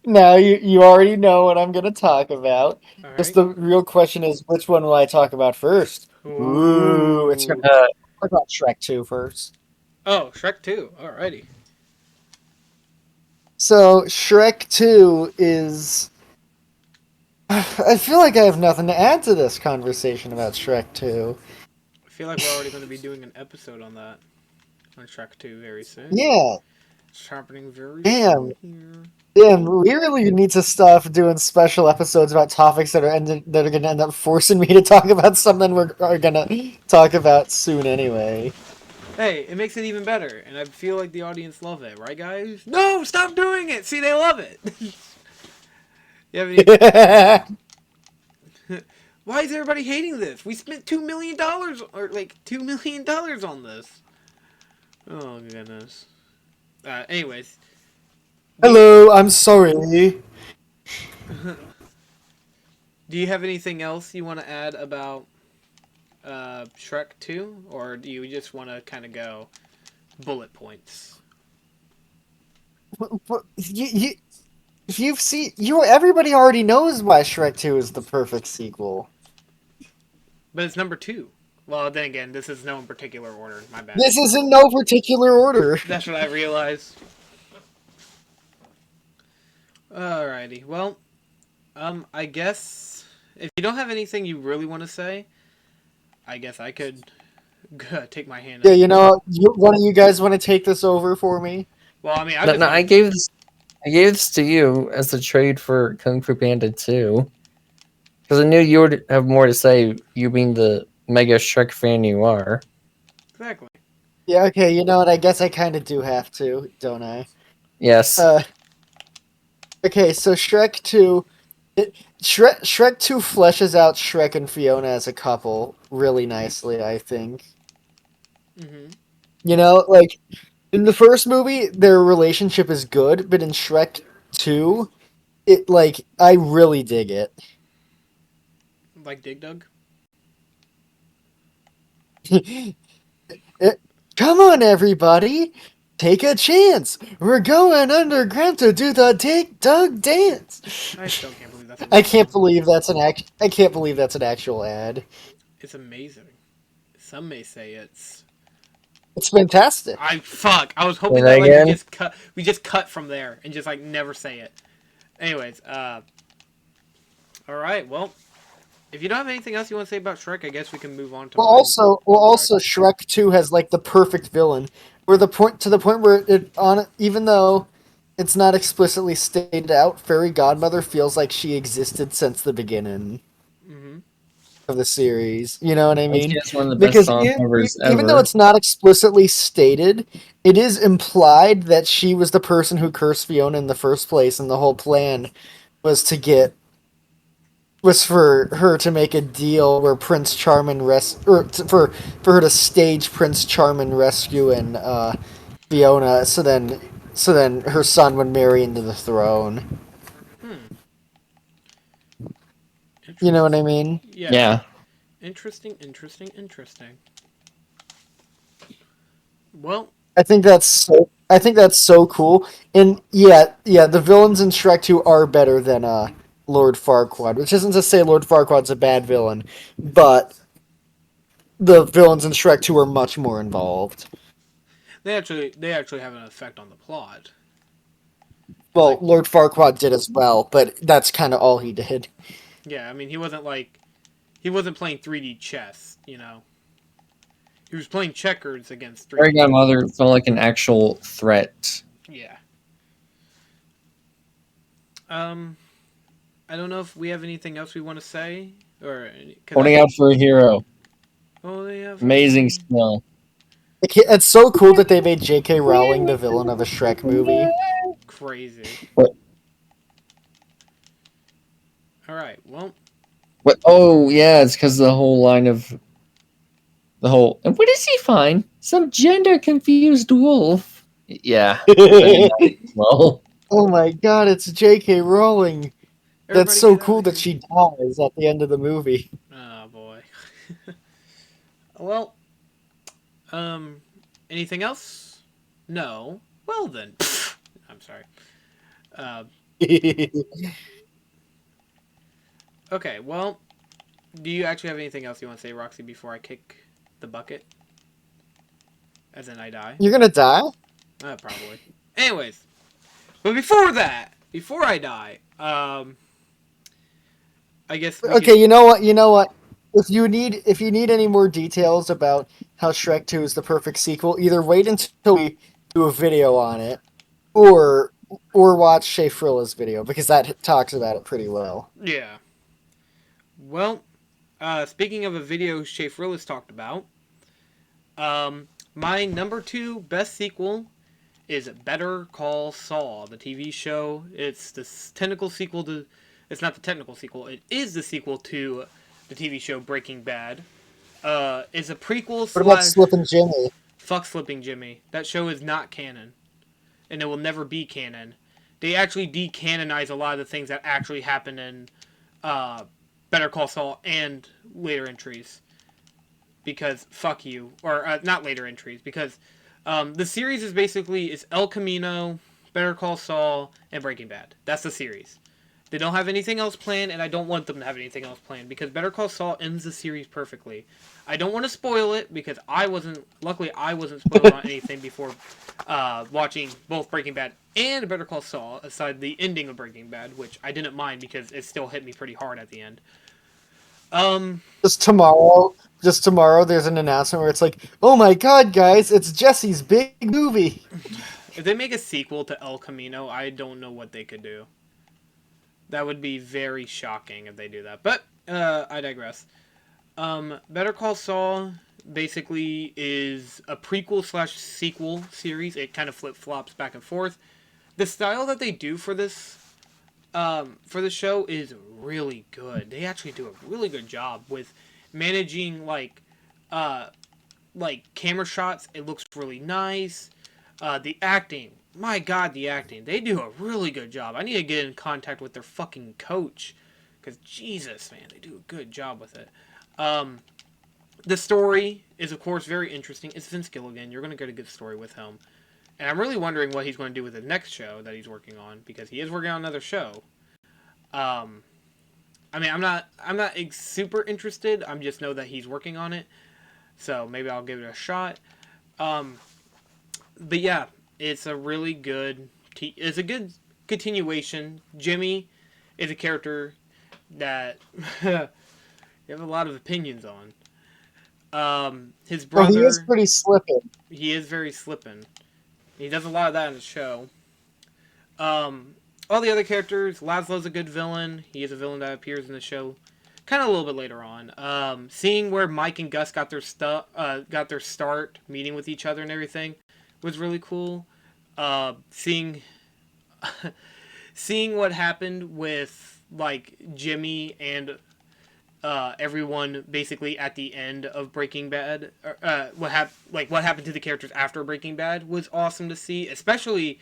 now you already know what I'm gonna talk about. All Just right. the real question is, which one will I talk about first? Ooh, it's gonna Ooh. talk about Shrek 2 first. Oh, Shrek 2. Alrighty. So Shrek 2 is. I feel like I have nothing to add to this conversation about Shrek 2. I feel like we're already going to be doing an episode on that on Shrek 2 very soon. Yeah, It's happening very damn. soon here. Damn, we really need to stop doing special episodes about topics that are gonna end up forcing me to talk about something are gonna talk about soon anyway. Hey, it makes it even better, and I feel like the audience love it, right, guys? No, stop doing it. See, they love it. You have any? Why is everybody hating this? We spent $2 million or like $2 million on this. Oh goodness. Anyways, do you, Hello, I'm sorry. do you have anything else you want to add about Shrek 2, or do you just want to kind of go bullet points? You, if you've seen everybody already knows why Shrek 2 is the perfect sequel. But it's number 2. Well, then again, this is no in particular order. My bad. This is in no particular order. That's what I realized. Alrighty. Well, I guess if you don't have anything you really want to say, I guess I could take my hand. Yeah, you know, one of you guys want to take this over for me? Well, I mean, I No, just no, want. I gave this to you as a trade for Kung Fu Panda 2. Because I knew you would have more to say, you being the mega Shrek fan you are. Exactly. Yeah, okay, you know what? I guess I kind of do have to, don't I? Yes. Uh, okay, so Shrek 2. Shrek 2 fleshes out Shrek and Fiona as a couple really nicely, I think. Mm-hmm. You know, like, in the first movie, their relationship is good, but in Shrek 2, I really dig it. Like Dig Dug. It- Come on, everybody! Take a chance! We're going underground to do the Dig Dug dance! I still can't believe that's a I real can't song. believe I can't believe that's an actual ad. It's amazing. Some may say it's. It's fantastic. I fuck. I was Say hoping that that like again? we just cut from there and just like never say it. Anyways, all right. Well, if you don't have anything else you want to say about Shrek, I guess we can move on to mine. Oh, sorry. Shrek 2 has like the perfect villain. Where the point where even though it's not explicitly stated out, Fairy Godmother feels like she existed since the beginning Mm-hmm. of the series. You know what I And she mean? has one of the best Because song covers even though ever. it's not explicitly stated, it is implied that she was the person who cursed Fiona in the first place, and the whole plan was to get was for her to make a deal where Prince Charming for her to stage Prince Charming rescuing Fiona, so then her son would marry into the throne. Hmm. You know what I Interesting. mean? Yeah. Yeah. Interesting. Interesting. Interesting. Well. I think that's so cool. And yeah, the villains in Shrek 2 are better than Lord Farquaad, which isn't to say Lord Farquaad's a bad villain, but the villains in Shrek 2 are much more involved. They actually have an effect on the plot. Well, Like, Lord Farquaad did as well, but that's kind of all he did. yeah, I mean, he wasn't playing 3D chess, you know. He was playing checkers against Fairy 3D chess. Godmother felt like an actual threat. Yeah. Um, I don't know if we have anything else we want to say, or because I Holding think. out for a hero. Oh, they have Amazing a skill. It's so cool that they made J.K. Rowling the villain of a Shrek movie. crazy. What? All right. Well, What? Oh, yeah, it's because the whole line of the whole. And what does he find? Some gender confused wolf. Yeah. Well, Oh my god, it's J.K. Rowling. That's everybody so get out cool of that here. she dies at the end of the movie. Oh boy. Well, anything else? No. Well then. I'm sorry. Uh, okay, well, do you actually have anything else you want to say, Roxy, before I kick the bucket? As in I die? You're gonna die? Probably. Anyways. But before that, before I die, I guess we Okay, could... you know what? You know what? If you need any more details about how Shrek 2 is the perfect sequel, either wait until we do a video on it, or watch Shay Frilla's video because that talks about it pretty well. Yeah. Well, speaking of a video Shay Frillis talked about, my number 2 best sequel is Better Call Saul, the TV show. It's the technical sequel to... It's not the technical sequel. It is the sequel to the TV show Breaking Bad. It's a prequel What about slash... Slippin' Jimmy? Fuck Slipping Jimmy. That show is not canon. And it will never be canon. They actually decanonize a lot of the things that actually happen in Better Call Saul and later entries. Because fuck you. Or not later entries. Because the series is basically it's El Camino, Better Call Saul, and Breaking Bad. That's the series. They don't have anything else planned, and I don't want them to have anything else planned because Better Call Saul ends the series perfectly. I don't want to spoil it because luckily I wasn't spoiled on anything before watching both Breaking Bad and Better Call Saul, aside the ending of Breaking Bad, which I didn't mind because it still hit me pretty hard at the end. Just tomorrow, there's an announcement where it's like, "Oh my God, guys, it's Jesse's big movie." If they make a sequel to El Camino, I don't know what they could do. That would be very shocking if they do that. But I digress. Better Call Saul basically is a prequel slash sequel series. It kind of flip flops back and forth. The style that they do for this for the show is really good. They actually do a really good job with managing like camera shots. It looks really nice. The acting, my God, the acting. They do a really good job. I need to get in contact with their fucking coach. Because, Jesus, man, they do a good job with it. The story is, of course, very interesting. It's Vince Gilligan. You're going to get a good story with him. And I'm really wondering what he's going to do with the next show that he's working on. Because he is working on another show. I mean, I'm not super interested. I just know that he's working on it. So maybe I'll give it a shot. But yeah, it's a really good... it's a good continuation. Jimmy is a character that you have a lot of opinions on. His brother... Well, he is pretty slippin'. He is very slippin'. He does a lot of that in the show. All the other characters, Laszlo's a good villain. He is a villain that appears in the show kind of a little bit later on. Seeing where Mike and Gus got their start meeting with each other and everything was really cool. Seeing what happened with like Jimmy and everyone basically at the end of Breaking Bad, what happened to the characters after Breaking Bad was awesome to see, especially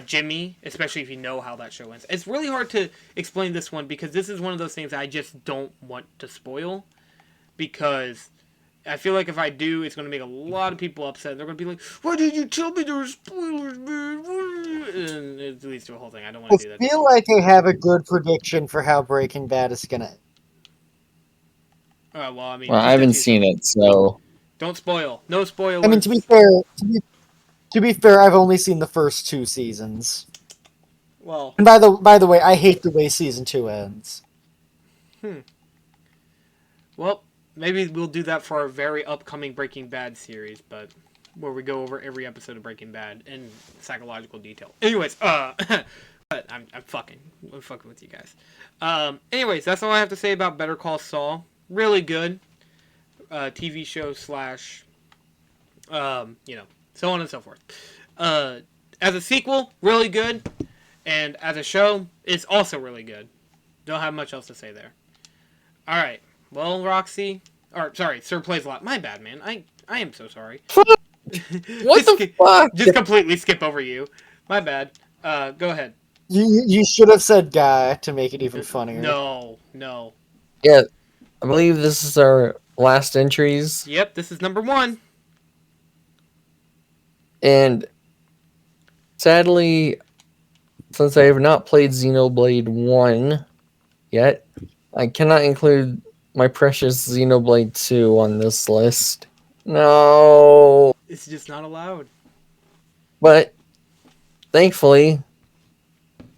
Jimmy, especially if you know how that show ends. It's really hard to explain this one because this is one of those things I just don't want to spoil because I feel like if I do, it's going to make a lot of people upset. They're going to be like, "Why did you tell me there were spoilers, man?" And it leads to a whole thing. I don't want I to do that. feel like I have a good prediction for how Breaking Bad is gonna end. Well, I mean, Well, I haven't seen it, so don't spoil. No spoilers. I mean, to be fair, I've only seen the first 2 seasons. Well, And by the way, I hate the way season 2 ends. well, maybe we'll do that for our very upcoming Breaking Bad series, but where we go over every episode of Breaking Bad in psychological detail. Anyways, but I'm fucking with you guys. Anyways, that's all I have to say about Better Call Saul. Really good TV show slash, so on and so forth. As a sequel, really good, and as a show, it's also really good. Don't have much else to say there. All right. Well, Roxy, Sir Plays a Lot. My bad, man. I am so sorry. what the fuck? Just completely skip over you. My bad. Go ahead. You should have said guy to make it even funnier. No. Yeah, I believe this is our last entries, Yep, this is number 1. and Sadly, since I have not played Xenoblade 1 yet, I cannot include my precious Xenoblade 2 on this list. No. It's just not allowed. But thankfully,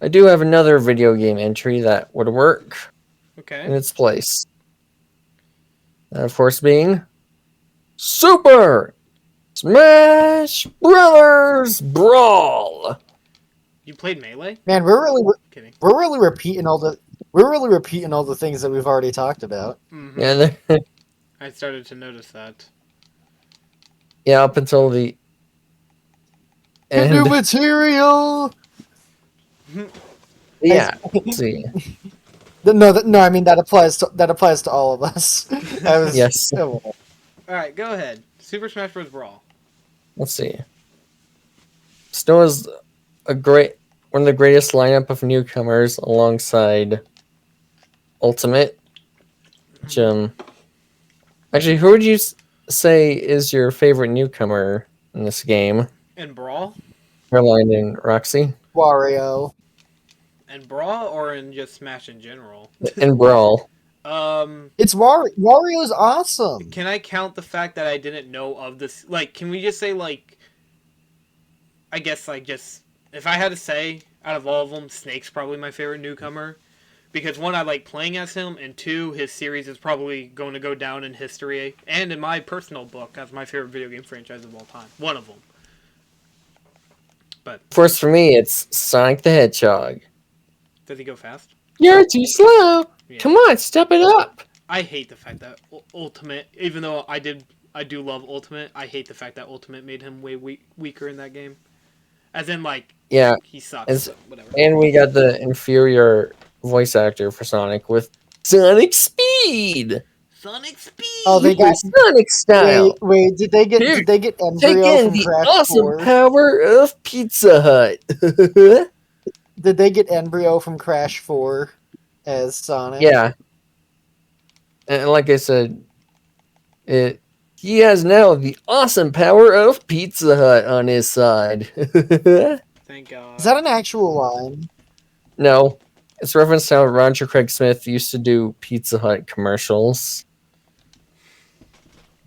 I do have another video game entry that would work in Okay. its place. That, of course, being Super Smash Brothers Brawl. You played Melee? Man, we're Kidding. really repeating all the things that we've already talked about. Mm-hmm. Yeah, I started to notice that. yeah, up until the end. New material. Yeah, let's see. No, I mean that applies to all of us. I was, Yes. oh, well. All right, go ahead. Super Smash Bros. Brawl. Let's see. Still is one of the greatest lineup of newcomers alongside Ultimate. Which, actually, who would you say is your favorite newcomer in this game? And Brawl? Caroline and Roxy? Wario. And Brawl, or in just Smash in general? And Brawl. It's Wario's awesome. Can I count the fact that I didn't know of this? Like, can we just say, like, I guess, like, just, if I had to say, out of all of them, Snake's probably my favorite newcomer. Because, one, I like playing as him, and two, his series is probably going to go down in history, and in my personal book, as my favorite video game franchise of all time. One of them. But, Of course, for me, it's Sonic the Hedgehog. does he go fast? You're too slow. Yeah. Come on, step it up. I hate the fact that Ultimate, even though I do love Ultimate, I hate the fact that Ultimate made him way weaker in that game. As in, like, Yeah, he sucks, and, but whatever. and we got the inferior voice actor for Sonic with Sonic Speed. Sonic Speed! Oh, they got Sonic style. Wait, did they get Here, Embryo Take in from the Crash awesome 4? power of Pizza Hut. Did they get Embryo from Crash 4 as Sonic? Yeah. And like I said, he has now the awesome power of Pizza Hut on his side. Thank God. Is that an actual line? No. It's referenced how Roger Craig Smith used to do Pizza Hut commercials.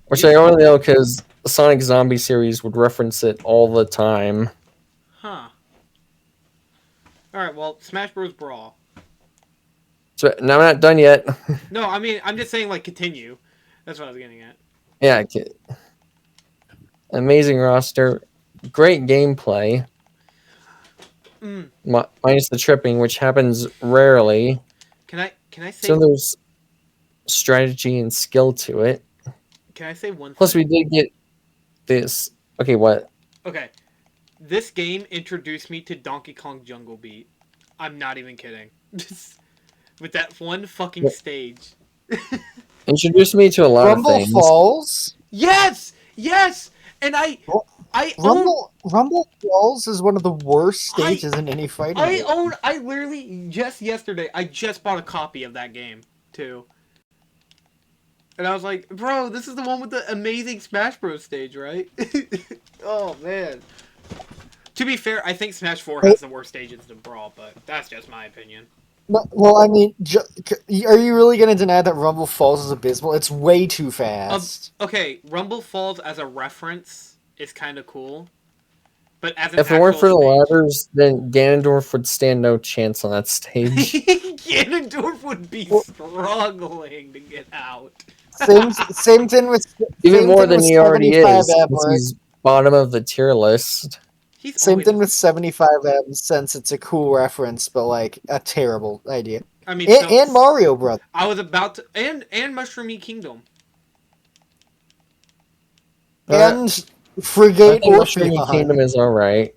Which I only know because the Sonic Zombie series would reference it all the time. Huh. Alright, well, Smash Bros. Brawl. So, now I'm not done yet. No, I mean, I'm just saying, like, continue. That's what I was getting at. Yeah, amazing roster, great gameplay. Minus the tripping, which happens rarely. Can I say... So there's strategy and skill to it. Can I say one thing? Plus, we did get this. Okay, what? Okay. This game introduced me to Donkey Kong Jungle Beat. I'm not even kidding. With that one fucking stage. Introduced me to a lot Rumble of things. Falls? Yes! Yes! And Rumble Falls is one of the worst stages in any fighting game. I literally, just yesterday, I just bought a copy of that game, too. And I was like, bro, this is the one with the amazing Smash Bros. Stage, right? Oh, man. To be fair, I think Smash 4 has the worst stages than Brawl, but that's just my opinion. Well, I mean, are you really going to deny that Rumble Falls is abysmal? It's way too fast. Okay, Rumble Falls as a reference is kind of cool. But as an If it weren't for the stage, ladders, then Ganondorf would stand no chance on that stage. Ganondorf would be struggling to get out. Same thing with Even more than he already is, 75M, since he's bottom of the tier list. Same thing with 75M, since it's a cool reference, but like a terrible idea. I mean, and Mario Brothers. I was about to, and Mushroomy Kingdom, and Frigate Mushroomy Kingdom is alright.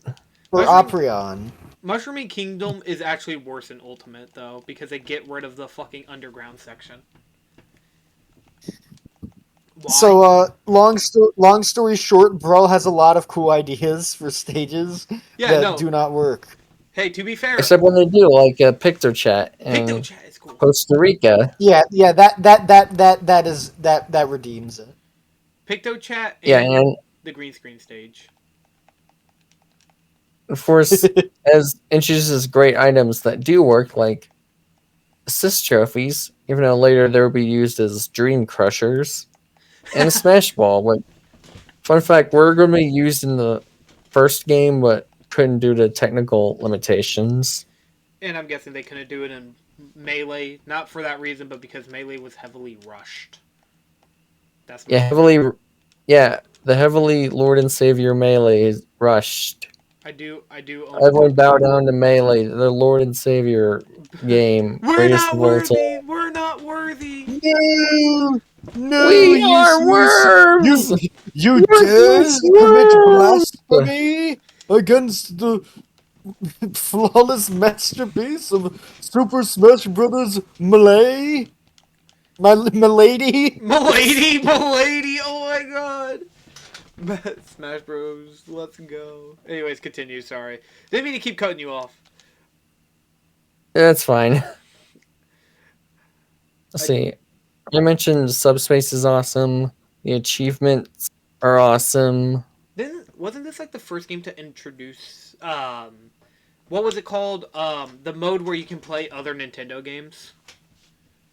Or Aprion. Mushroomy Kingdom is actually worse than Ultimate though, because they get rid of the fucking underground section. Why? So, long story short, Brawl has a lot of cool ideas for stages that do not work. Hey, to be fair, except when they do, like Picto Chat in Picto-Chat is cool. Costa Rica. Yeah, that redeems it. Picto Chat, and the green screen stage. Of course, as introduces great items that do work, like assist trophies, even though later they will be used as dream crushers, and a smash ball. Like, fun fact, we're going to be used in the first game, but couldn't due to technical limitations. And I'm guessing they couldn't do it in Melee, not for that reason, but because Melee was heavily rushed. That's Yeah, the heavily Lord and Savior Melee is rushed. I do own Everyone a bow copy. down to Melee, the Lord and Savior game, We're greatest not of all time. worthy. We're not worthy. No, no, We are worms. you dare Worthless commit worms. blasphemy against the flawless masterpiece of Super Smash Brothers Melee? Milady? Milady. Oh my god. Smash Bros. Let's go. Anyways, continue. Sorry, didn't mean to keep cutting you off. That's fine. Let's I- see. I mentioned Subspace is awesome. The achievements are awesome. Wasn't this like the first game to introduce what was it called? The mode where you can play other Nintendo games.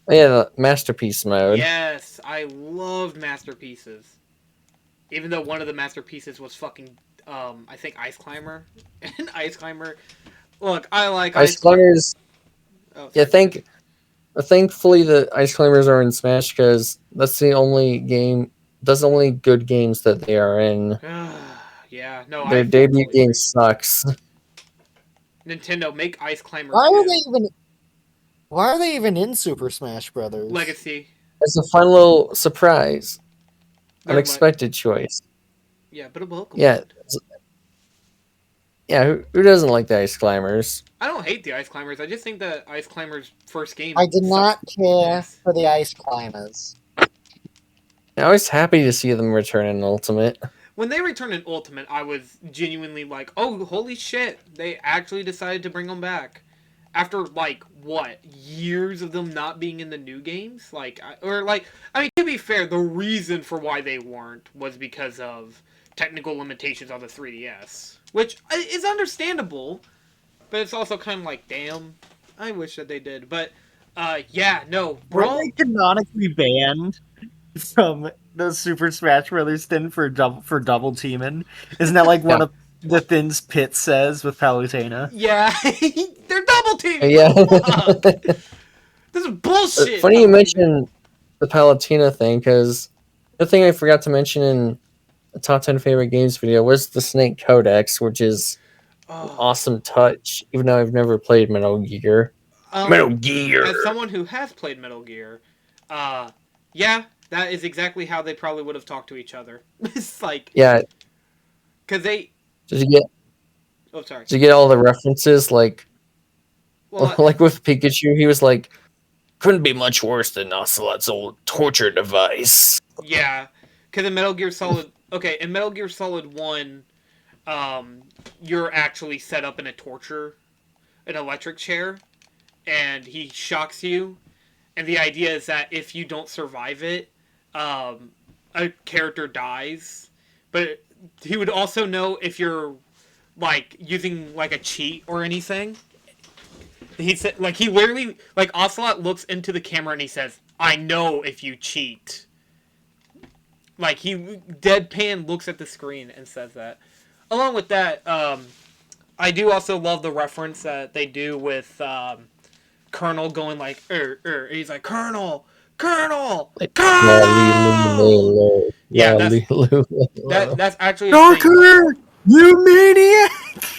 Oh, yeah, the masterpiece mode. Yes, I loved masterpieces. Even though one of the masterpieces was fucking I think Ice Climber. And Ice Climber. Look, I like Ice climbers. Oh, Yeah, sorry. thankfully the Ice climbers are in Smash because that's the only game. That's the only good games that they are in. Yeah, no, I Their debut fully game agree. sucks. Nintendo, make Ice Climber Why are 2. they even? Why are they even in Super Smash Brothers? Legacy. It's a fun little surprise, They're unexpected choice. yeah, but a welcome Yeah, mode. yeah. Who doesn't like the Ice climbers? I don't hate the Ice Climbers. I just think that Ice Climbers first game I did sucks not care ass. for the Ice Climbers. I was happy to see them return in Ultimate. When they returned in Ultimate, I was genuinely like, "Oh, holy shit! They actually decided to bring them back." After like what years of them not being in the new games, I mean, to be fair, the reason for why they weren't was because of technical limitations on the 3DS, which is understandable, but it's also kind of like, damn, I wish that they did. But yeah, no, Were Brawl. they canonically banned from the Super Smash Brothers thing for double teaming? Isn't that like one Yeah. of the things Pitt says with Palutena? Yeah, they're double teaming. Yeah. What the fuck? This is bullshit. Funny you Palutena. mention the Palatina thing because the thing I forgot to mention in the top 10 favorite games video was the Snake Codex, which is an Oh, awesome touch, even though I've never played Metal Gear. Metal Gear! as someone who has played Metal Gear, uh, yeah, that is exactly how they probably would have talked to each other. It's like, Yeah, because they. did you get Oh, sorry. did you get all the references? Like, Well, like with Pikachu, he was like, couldn't be much worse than Ocelot's old torture device. yeah, because in Metal Gear Solid. Okay, in Metal Gear Solid 1, you're actually set up in an electric chair, and he shocks you. And the idea is that if you don't survive it, a character dies. But he would also know if you're like using like a cheat or anything. He said, like, he literally, like, Ocelot looks into the camera and he says, "I know if you cheat." Like, he deadpan looks at the screen and says that. Along with that, I do also love the reference that they do with Colonel going like, he's like, Colonel, Colonel, Colonel. Yeah, that's actually a thing. Darker, you maniac!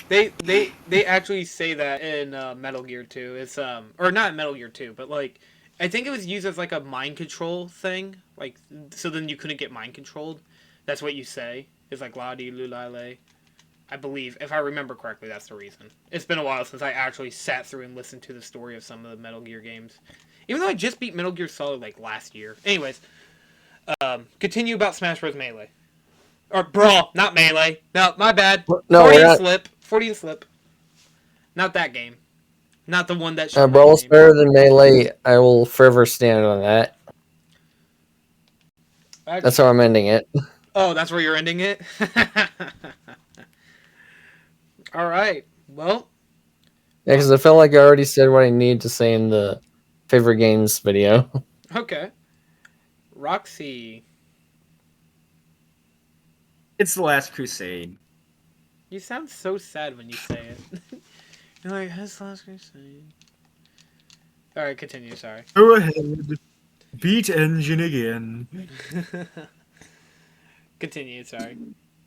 They actually say that in Metal Gear 2. It's or not Metal Gear 2, but like I think it was used as like a mind control thing. Like so then you couldn't get mind controlled. That's what you say. It's like la di lulale. I believe, if I remember correctly, that's the reason. It's been a while since I actually sat through and listened to the story of some of the Metal Gear games. Even though I just beat Metal Gear Solid like last year. Anyways, continue about Smash Bros. Melee. Or Brawl, not Melee. No, my bad. No, we're not. Slip. 40 slip. Not that game. Not the one that should let Brawl's you name better than Melee. I will forever stand on that. it. That's how I'm ending it. Oh, that's where you're ending it? All right. Well, Yeah, because I felt like I already said what I need to say in the favorite games video. okay. Roxy, It's The Last Crusade. you sound so sad when you say it. You're like, "His last crusade." All right, continue. Sorry. Go ahead. Beat engine again. Continue. Sorry.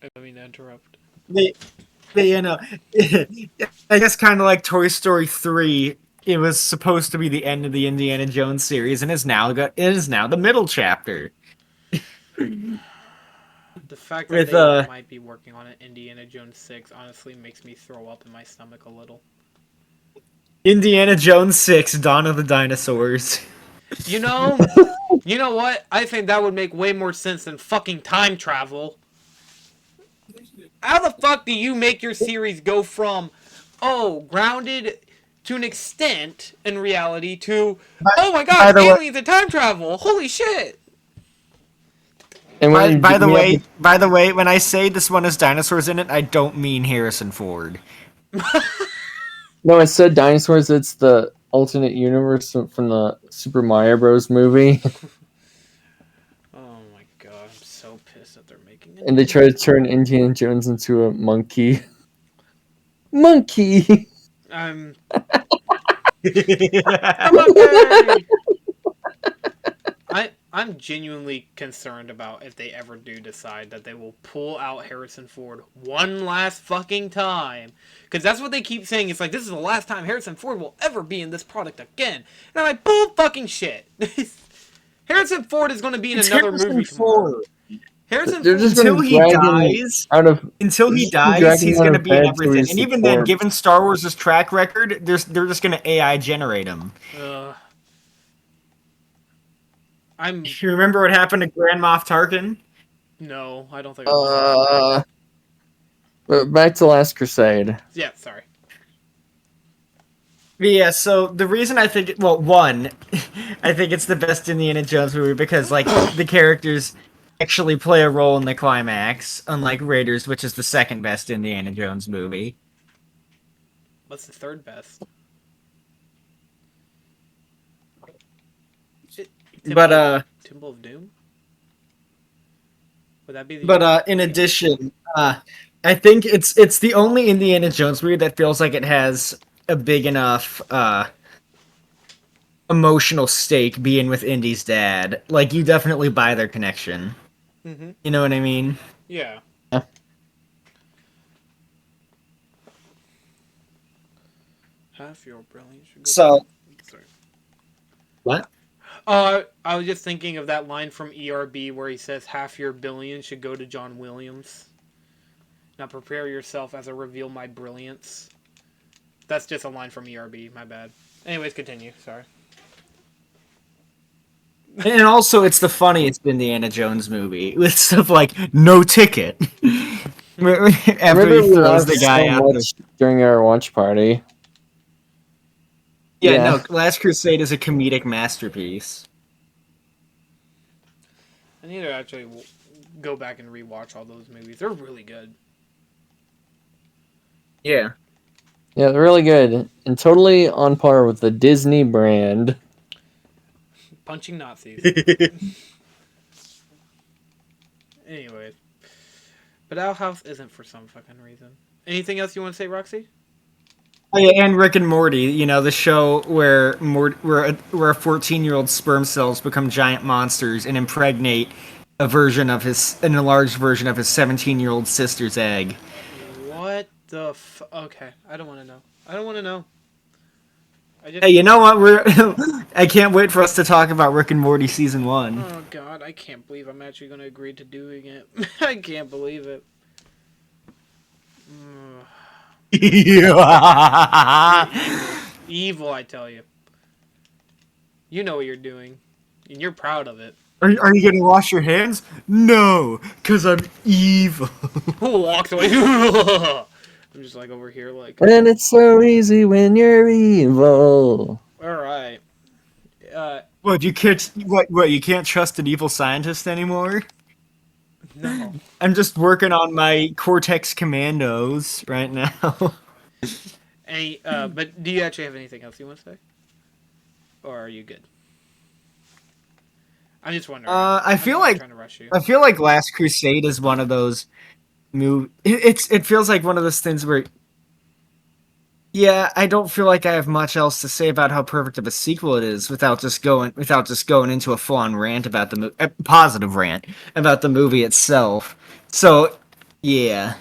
I don't mean to interrupt. You know, I guess kind of like Toy Story 3. It was supposed to be the end of the Indiana Jones series, and it is now the middle chapter. The fact that With they might be working on an Indiana Jones 6 honestly makes me throw up in my stomach a little. Indiana Jones 6: Dawn of the Dinosaurs. You know, you know what? I think that would make way more sense than fucking time travel. How the fuck do you make your series go from, oh, grounded to an extent in reality to, oh my By god, the way, aliens and time travel? Holy shit! And when by the we have way, by the way, when I say this one has dinosaurs in it, I don't mean Harrison Ford. no, instead of dinosaurs, it's the alternate universe from the Super Mario Bros. Movie, Oh my god, I'm so pissed that they're making and they try to turn Indiana Jones into a monkey. Monkey. I'm a monkey. I'm genuinely concerned about if they ever do decide that they will pull out Harrison Ford one last fucking time. Because that's what they keep saying. It's like, this is the last time Harrison Ford will ever be in this product again. And I'm like, bull fucking shit. Harrison Ford is going to be in another movie tomorrow. Harrison They're Ford, just Until going to he drag him dies, out of. until They're he just gonna dies, drag him he's out going to of be in bed till everything. he's And a even then, corpse. given Star Wars' track record, they're just going to AI generate him. I'm You remember what happened to Grand Moff Tarkin? no, I don't think I remember. But back to Last Crusade. Yeah, sorry. Yeah, so the reason I think, well, one, I think it's the best Indiana Jones movie because, like, the characters actually play a role in the climax, unlike Raiders, which is the second best Indiana Jones movie. What's the third best? Temple of Doom? Would that be the In addition, I think it's the only Indiana Jones movie that feels like it has a big enough emotional stake being with Indy's dad. Like, you definitely buy their connection. Mm-hmm. You know what I mean? Yeah. Half your brilliance should go So, sorry. what? I was just thinking of that line from ERB where he says half your billion should go to John Williams. Now prepare yourself as I reveal my brilliance. That's just a line from ERB, my bad. Anyways, continue, sorry. And also, it's the funniest Indiana Jones movie with stuff like no ticket. After Remember, he we throws laughed the guy so out. much during our watch party. Yeah, Yeah. no, Last Crusade is a comedic masterpiece. I need to actually go back and rewatch all those movies. They're really good. Yeah. Yeah, they're really good. And totally on par with the Disney brand. Punching Nazis. Anyways. But Owl House isn't for some fucking reason. Anything else you want to say, Roxy? Oh, yeah, and Rick and Morty, you know, the show where where a 14-year-old sperm cells become giant monsters and impregnate an enlarged version of his 17-year-old sister's egg. What the okay, I don't want to know. I don't want to know. Hey, you know what? I can't wait for us to talk about Rick and Morty season 1. Oh god, I can't believe I'm actually going to agree to doing it. I can't believe it. Evil, I tell you. You know what you're doing, and you're proud of it. Are you gonna wash your hands? No, cause I'm evil. Who walks away? I'm just like over here, like. And it's so easy when you're evil. All right. What you can't? What you can't trust an evil scientist anymore? No. I'm just working on my Cortex Commandos right now. But do you actually have anything else you want to say? Or are you good? I'm just wondering. I I'm feel not like trying to rush you. Last Crusade is one of those it feels like one of those things where, yeah, I don't feel like I have much else to say about how perfect of a sequel it is without just going into a full on rant about a positive rant about the movie itself. So, yeah,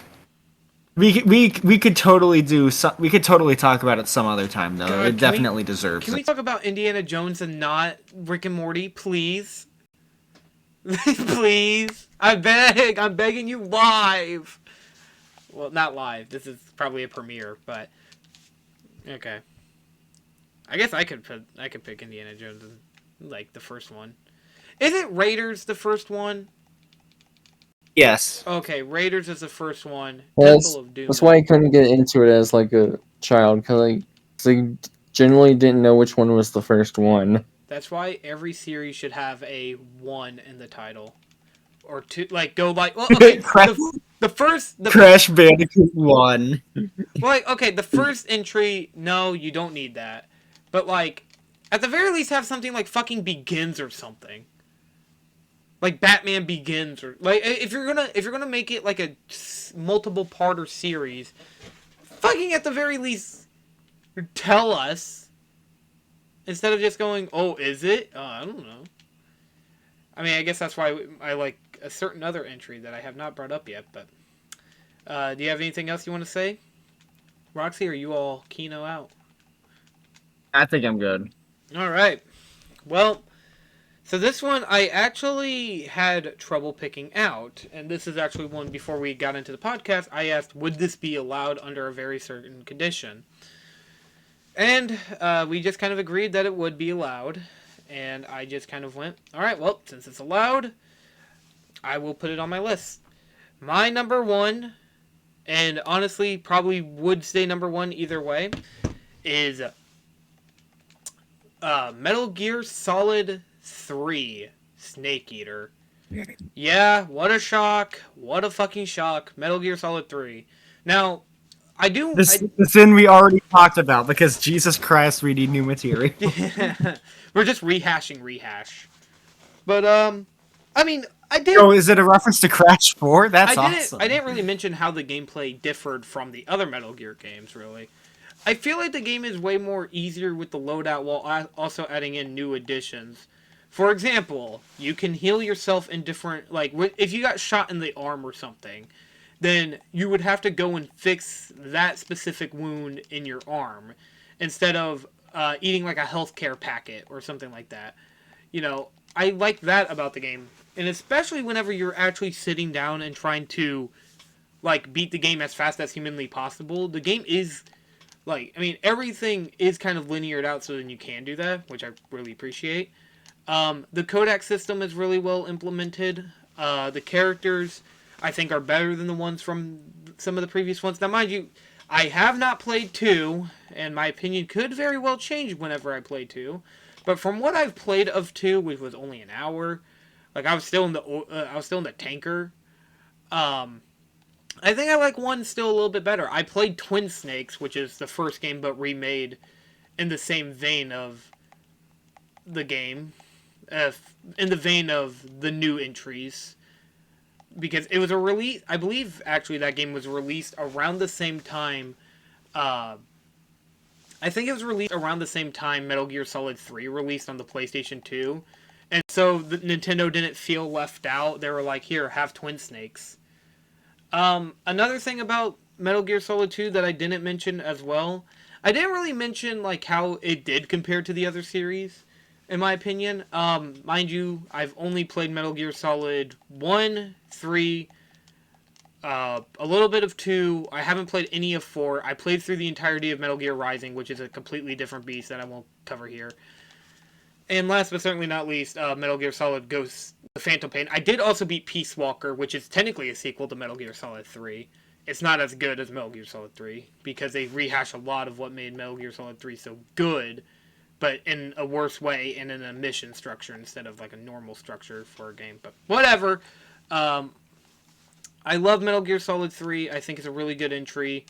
we could totally we could totally talk about it some other time though. God, It definitely deserves can it. we talk about Indiana Jones and not Rick and Morty, please? Please, I'm begging you live. Well, not live. This is probably a premiere, but okay. I guess I could pick Indiana Jones in, like the first one. Isn't Raiders the first one? Yes. Okay, Raiders is the first one. That's Temple of Doom that's is why I couldn't get into it as like a child because I generally didn't know which one was the first one. That's why every series should have a one in the title. Or two, like go like, well, okay, Crash, the first the Crash Bandicoot 1. well, like, okay, the first entry, no, you don't need that. But like at the very least have something like fucking Begins or something. Like Batman Begins or like if you're going to make it like a multiple parter series, fucking at the very least tell us instead of just going, "Oh, is it?" I don't know. I mean, I guess that's why I like a certain other entry that I have not brought up yet, but do you have anything else you want to say? Roxy, are you all Kino out? I think I'm good. All right. Well, so this one I actually had trouble picking out, and this is actually one before we got into the podcast. I asked, would this be allowed under a very certain condition? And we just kind of agreed that it would be allowed, and I just kind of went, all right, well, since it's allowed, I will put it on my list. My number one, and honestly probably would stay number one either way, is Metal Gear Solid 3 Snake Eater. Yeah, what a shock. What a fucking shock. Metal Gear Solid 3. Now, The sin we already talked about because Jesus Christ, we need new material. we're just rehashing rehash. But, I mean, Oh, is it a reference to Crash 4? That's awesome. I didn't really mention how the gameplay differed from the other Metal Gear games, really. I feel like the game is way more easier with the loadout while also adding in new additions. For example, you can heal yourself in different, like, if you got shot in the arm or something, then you would have to go and fix that specific wound in your arm instead of eating like a healthcare packet or something like that. You know, I like that about the game. And especially whenever you're actually sitting down and trying to, like, beat the game as fast as humanly possible, the game is, like, I mean, everything is kind of lineared out so then you can do that, which I really appreciate. The codec system is really well implemented. The characters, I think, are better than the ones from some of the previous ones. Now, mind you, I have not played 2, and my opinion could very well change whenever I play 2. But from what I've played of 2, which was only an hour, like I was still in the tanker. I think I like 1 still a little bit better. I played Twin Snakes, which is the first game but remade in the same vein of the game, in the vein of the new entries, because it was a release. I believe actually that game was released around the same time. I think it was released around the same time Metal Gear Solid 3 released on the PlayStation 2. And so Nintendo didn't feel left out. They were like, here, have Twin Snakes. Another thing about Metal Gear Solid 2 that I didn't mention as well, I didn't really mention like how it did compare to the other series, in my opinion. Mind you, I've only played Metal Gear Solid 1, 3, a little bit of 2. I haven't played any of 4. I played through the entirety of Metal Gear Rising, which is a completely different beast that I won't cover here. And last but certainly not least, Metal Gear Solid Ghost, the Phantom Pain. I did also beat Peace Walker, which is technically a sequel to Metal Gear Solid 3. It's not as good as Metal Gear Solid 3, because they rehash a lot of what made Metal Gear Solid 3 so good, but in a worse way and in a mission structure instead of like a normal structure for a game. But whatever. I love Metal Gear Solid 3. I think it's a really good entry.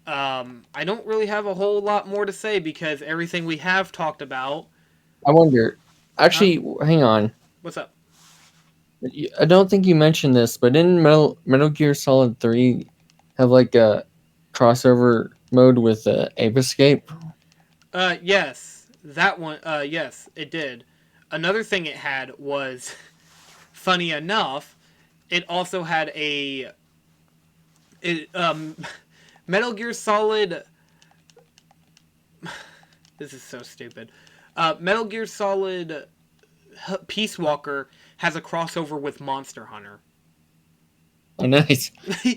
I don't really have a whole lot more to say because everything we have talked about. I wonder. Huh? Actually, hang on. What's up? I don't think you mentioned this, but in Metal Gear Solid 3 have like a crossover mode with Ape Escape. Yes, that one. Yes, it did. Another thing it had was, funny enough, it also had it Metal Gear Solid. This is so stupid. Metal Gear Solid Peace Walker has a crossover with Monster Hunter. Oh, nice.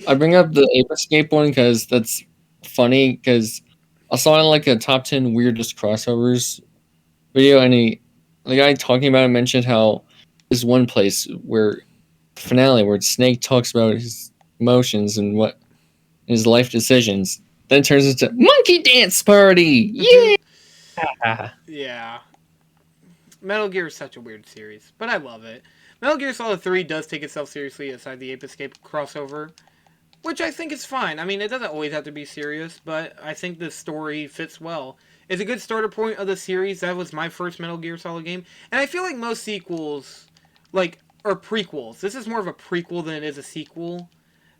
I bring up the Ape Escape one because that's funny because I saw it in like a top 10 weirdest crossovers video, and the guy talking about it mentioned how there's one place where finale where Snake talks about his emotions and what his life decisions. Then it turns into monkey dance party. Yeah. Yeah. Metal Gear is such a weird series, but I love it. Metal Gear Solid 3 does take itself seriously aside the Ape Escape crossover, which I think is fine. I mean, it doesn't always have to be serious, but I think the story fits well. It's a good starter point of the series. That was my first Metal Gear Solid game, and I feel like most sequels, are prequels. This is more of a prequel than it is a sequel,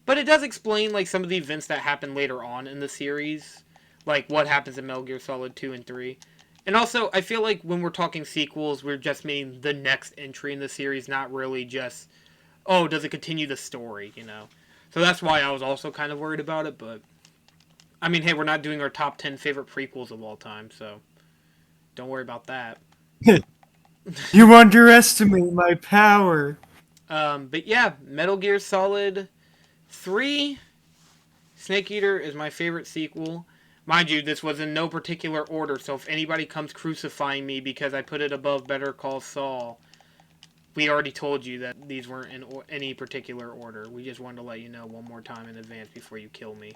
but it does explain like some of the events that happen later on in the series, like what happens in Metal Gear Solid 2 and 3. And also, I feel like when we're talking sequels, we're just meaning the next entry in the series, not really just, oh, does it continue the story, you know? So that's why I was also kind of worried about it, but I mean, hey, we're not doing our top 10 favorite prequels of all time, so don't worry about that. You underestimate my power. But yeah, Metal Gear Solid 3 Snake Eater is my favorite sequel. Mind you, this was in no particular order, so if anybody comes crucifying me because I put it above Better Call Saul, we already told you that these weren't in any particular order. We just wanted to let you know one more time in advance before you kill me.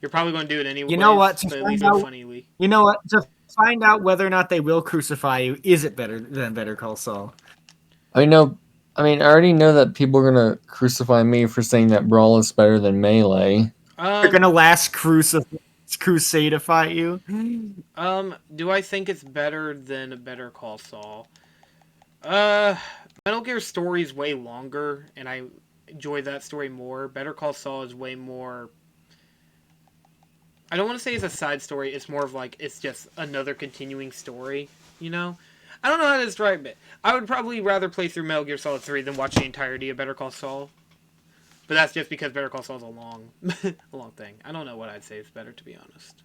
You're probably going to do it anyways, You know what? To but at find least do it out, funnily. you know what? To find out whether or not they will crucify you, is it better than Better Call Saul? I know. I mean, I already know that people are gonna crucify me for saying that Brawl is better than Melee. They're gonna crusadify you. Do I think it's better than Better Call Saul? Metal Gear story is way longer, and I enjoy that story more. Better Call Saul is way more. I don't want to say it's a side story. It's more of like it's just another continuing story. You know, I don't know how to describe it. I would probably rather play through Metal Gear Solid 3 than watch the entirety of Better Call Saul. But that's just because Better Call Saul is a long, a long thing. I don't know what I'd say is better, to be honest.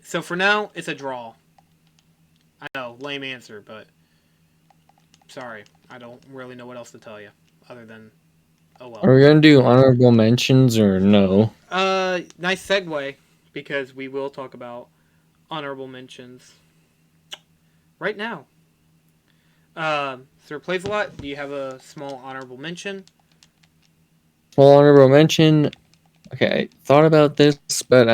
So for now, it's a draw. I know, lame answer, but sorry, I don't really know what else to tell you other than, oh well. Are we gonna do honorable mentions or no? Nice segue because we will talk about honorable mentions right now. Sir Plays a Lot, do you have a small honorable mention? Small honorable mention. Okay, I thought about this, but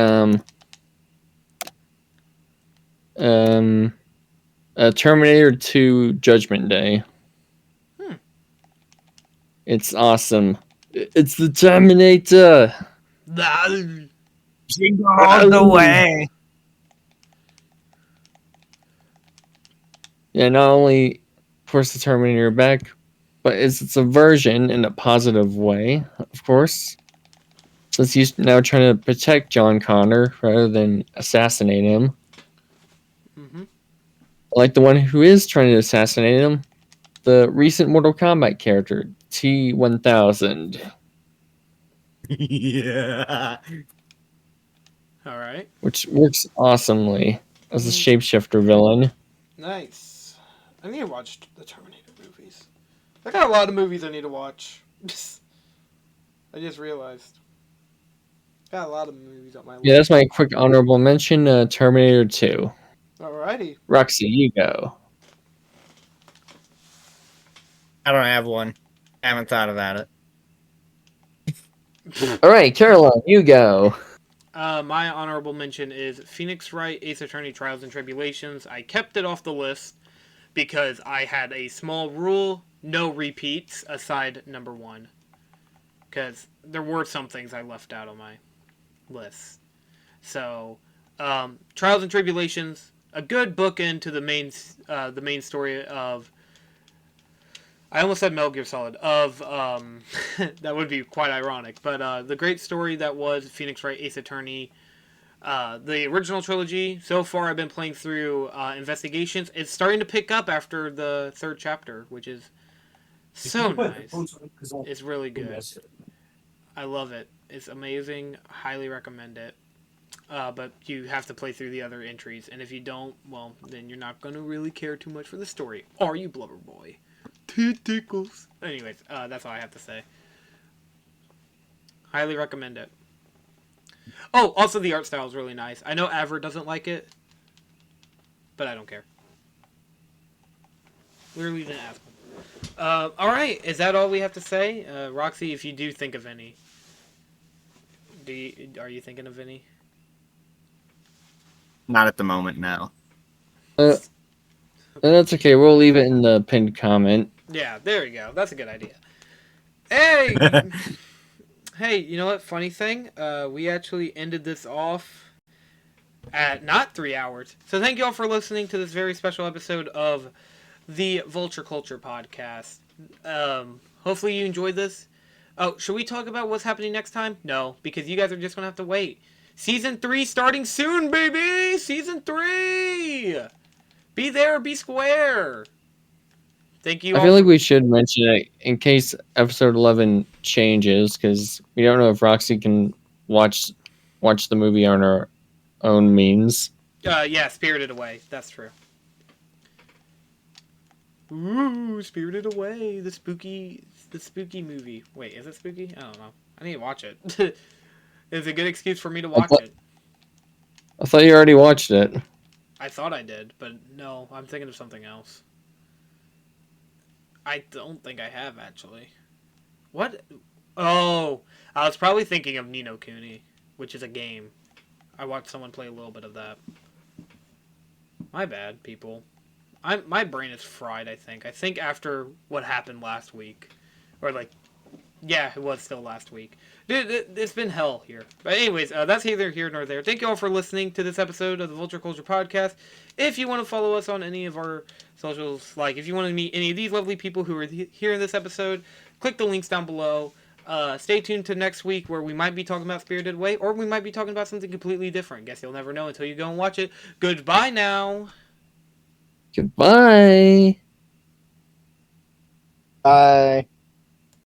Terminator 2 Judgment Day. It's awesome. It's the Terminator. Jingle all the way. Yeah, not only force the Terminator back, but it's a version in a positive way, of course. Since he's now trying to protect John Connor rather than assassinate him. Mm-hmm. Like the one who is trying to assassinate him, the recent Mortal Kombat character, T-1000. Yeah. All right. Which works awesomely as a shapeshifter villain. Nice. I need to watch the Terminator movies. I got a lot of movies I need to watch. I just realized. Got a lot of movies on my list. Yeah, that's my quick honorable mention, Terminator 2. Alrighty. Roxy, you go. I don't have one. I haven't thought about it. Alright, Caroline, you go. My honorable mention is Phoenix Wright, Ace Attorney Trials and Tribulations. I kept it off the list because I had a small rule, no repeats, aside number 1. because there were some things I left out on my list. So, Trials and Tribulations, a good bookend to the main story of. I almost said Metal Gear Solid. Of that would be quite ironic, but the great story that was Phoenix Wright Ace Attorney. The original trilogy. So far, I've been playing through Investigations. It's starting to pick up after the third chapter, which is so nice. It's really good. I love it. It's amazing. Highly recommend it. But you have to play through the other entries, and if you don't, well, then you're not going to really care too much for the story. Are you, Blubber Boy? Tickles. Anyways, that's all I have to say. Highly recommend it. Oh, also the art style is really nice. I know Aver doesn't like it, but I don't care. Literally didn't ask him. All right, is that all we have to say? Roxy, if you do think of any, are you thinking of any? Not at the moment, no. That's okay. We'll leave it in the pinned comment. Yeah, there you go. That's a good idea. Hey, hey, you know what? Funny thing, we actually ended this off at not 3 hours. So thank you all for listening to this very special episode of the Vulture Culture podcast. Hopefully you enjoyed this. Oh, should we talk about what's happening next time? No, because you guys are just gonna have to wait. Season 3 starting soon, baby! Season 3! Be there, be square! Thank you all. I feel like we should mention it in case episode 11 changes, because we don't know if Roxy can watch the movie on her own means. Yeah, Spirited Away. That's true. Ooh, Spirited Away, the spooky movie. Wait, is it spooky? I don't know. I need to watch it. It's a good excuse for me to watch it. I thought you already watched it. I thought I did, but no, I'm thinking of something else. I don't think I have, actually. What? Oh, I was probably thinking of Ni no Kuni, which is a game. I watched someone play a little bit of that. My bad, people. My brain is fried, I think. I think after what happened last week. Or, like, yeah, it was still last week. Dude, it's been hell here. But anyways, that's neither here nor there. Thank you all for listening to this episode of the Vulture Culture Podcast. If you want to follow us on any of our socials, like if you want to meet any of these lovely people who are here in this episode, click the links down below. Stay tuned to next week where we might be talking about Spirited Away, or we might be talking about something completely different. Guess you'll never know until you go and watch it. Goodbye now. Goodbye. Bye.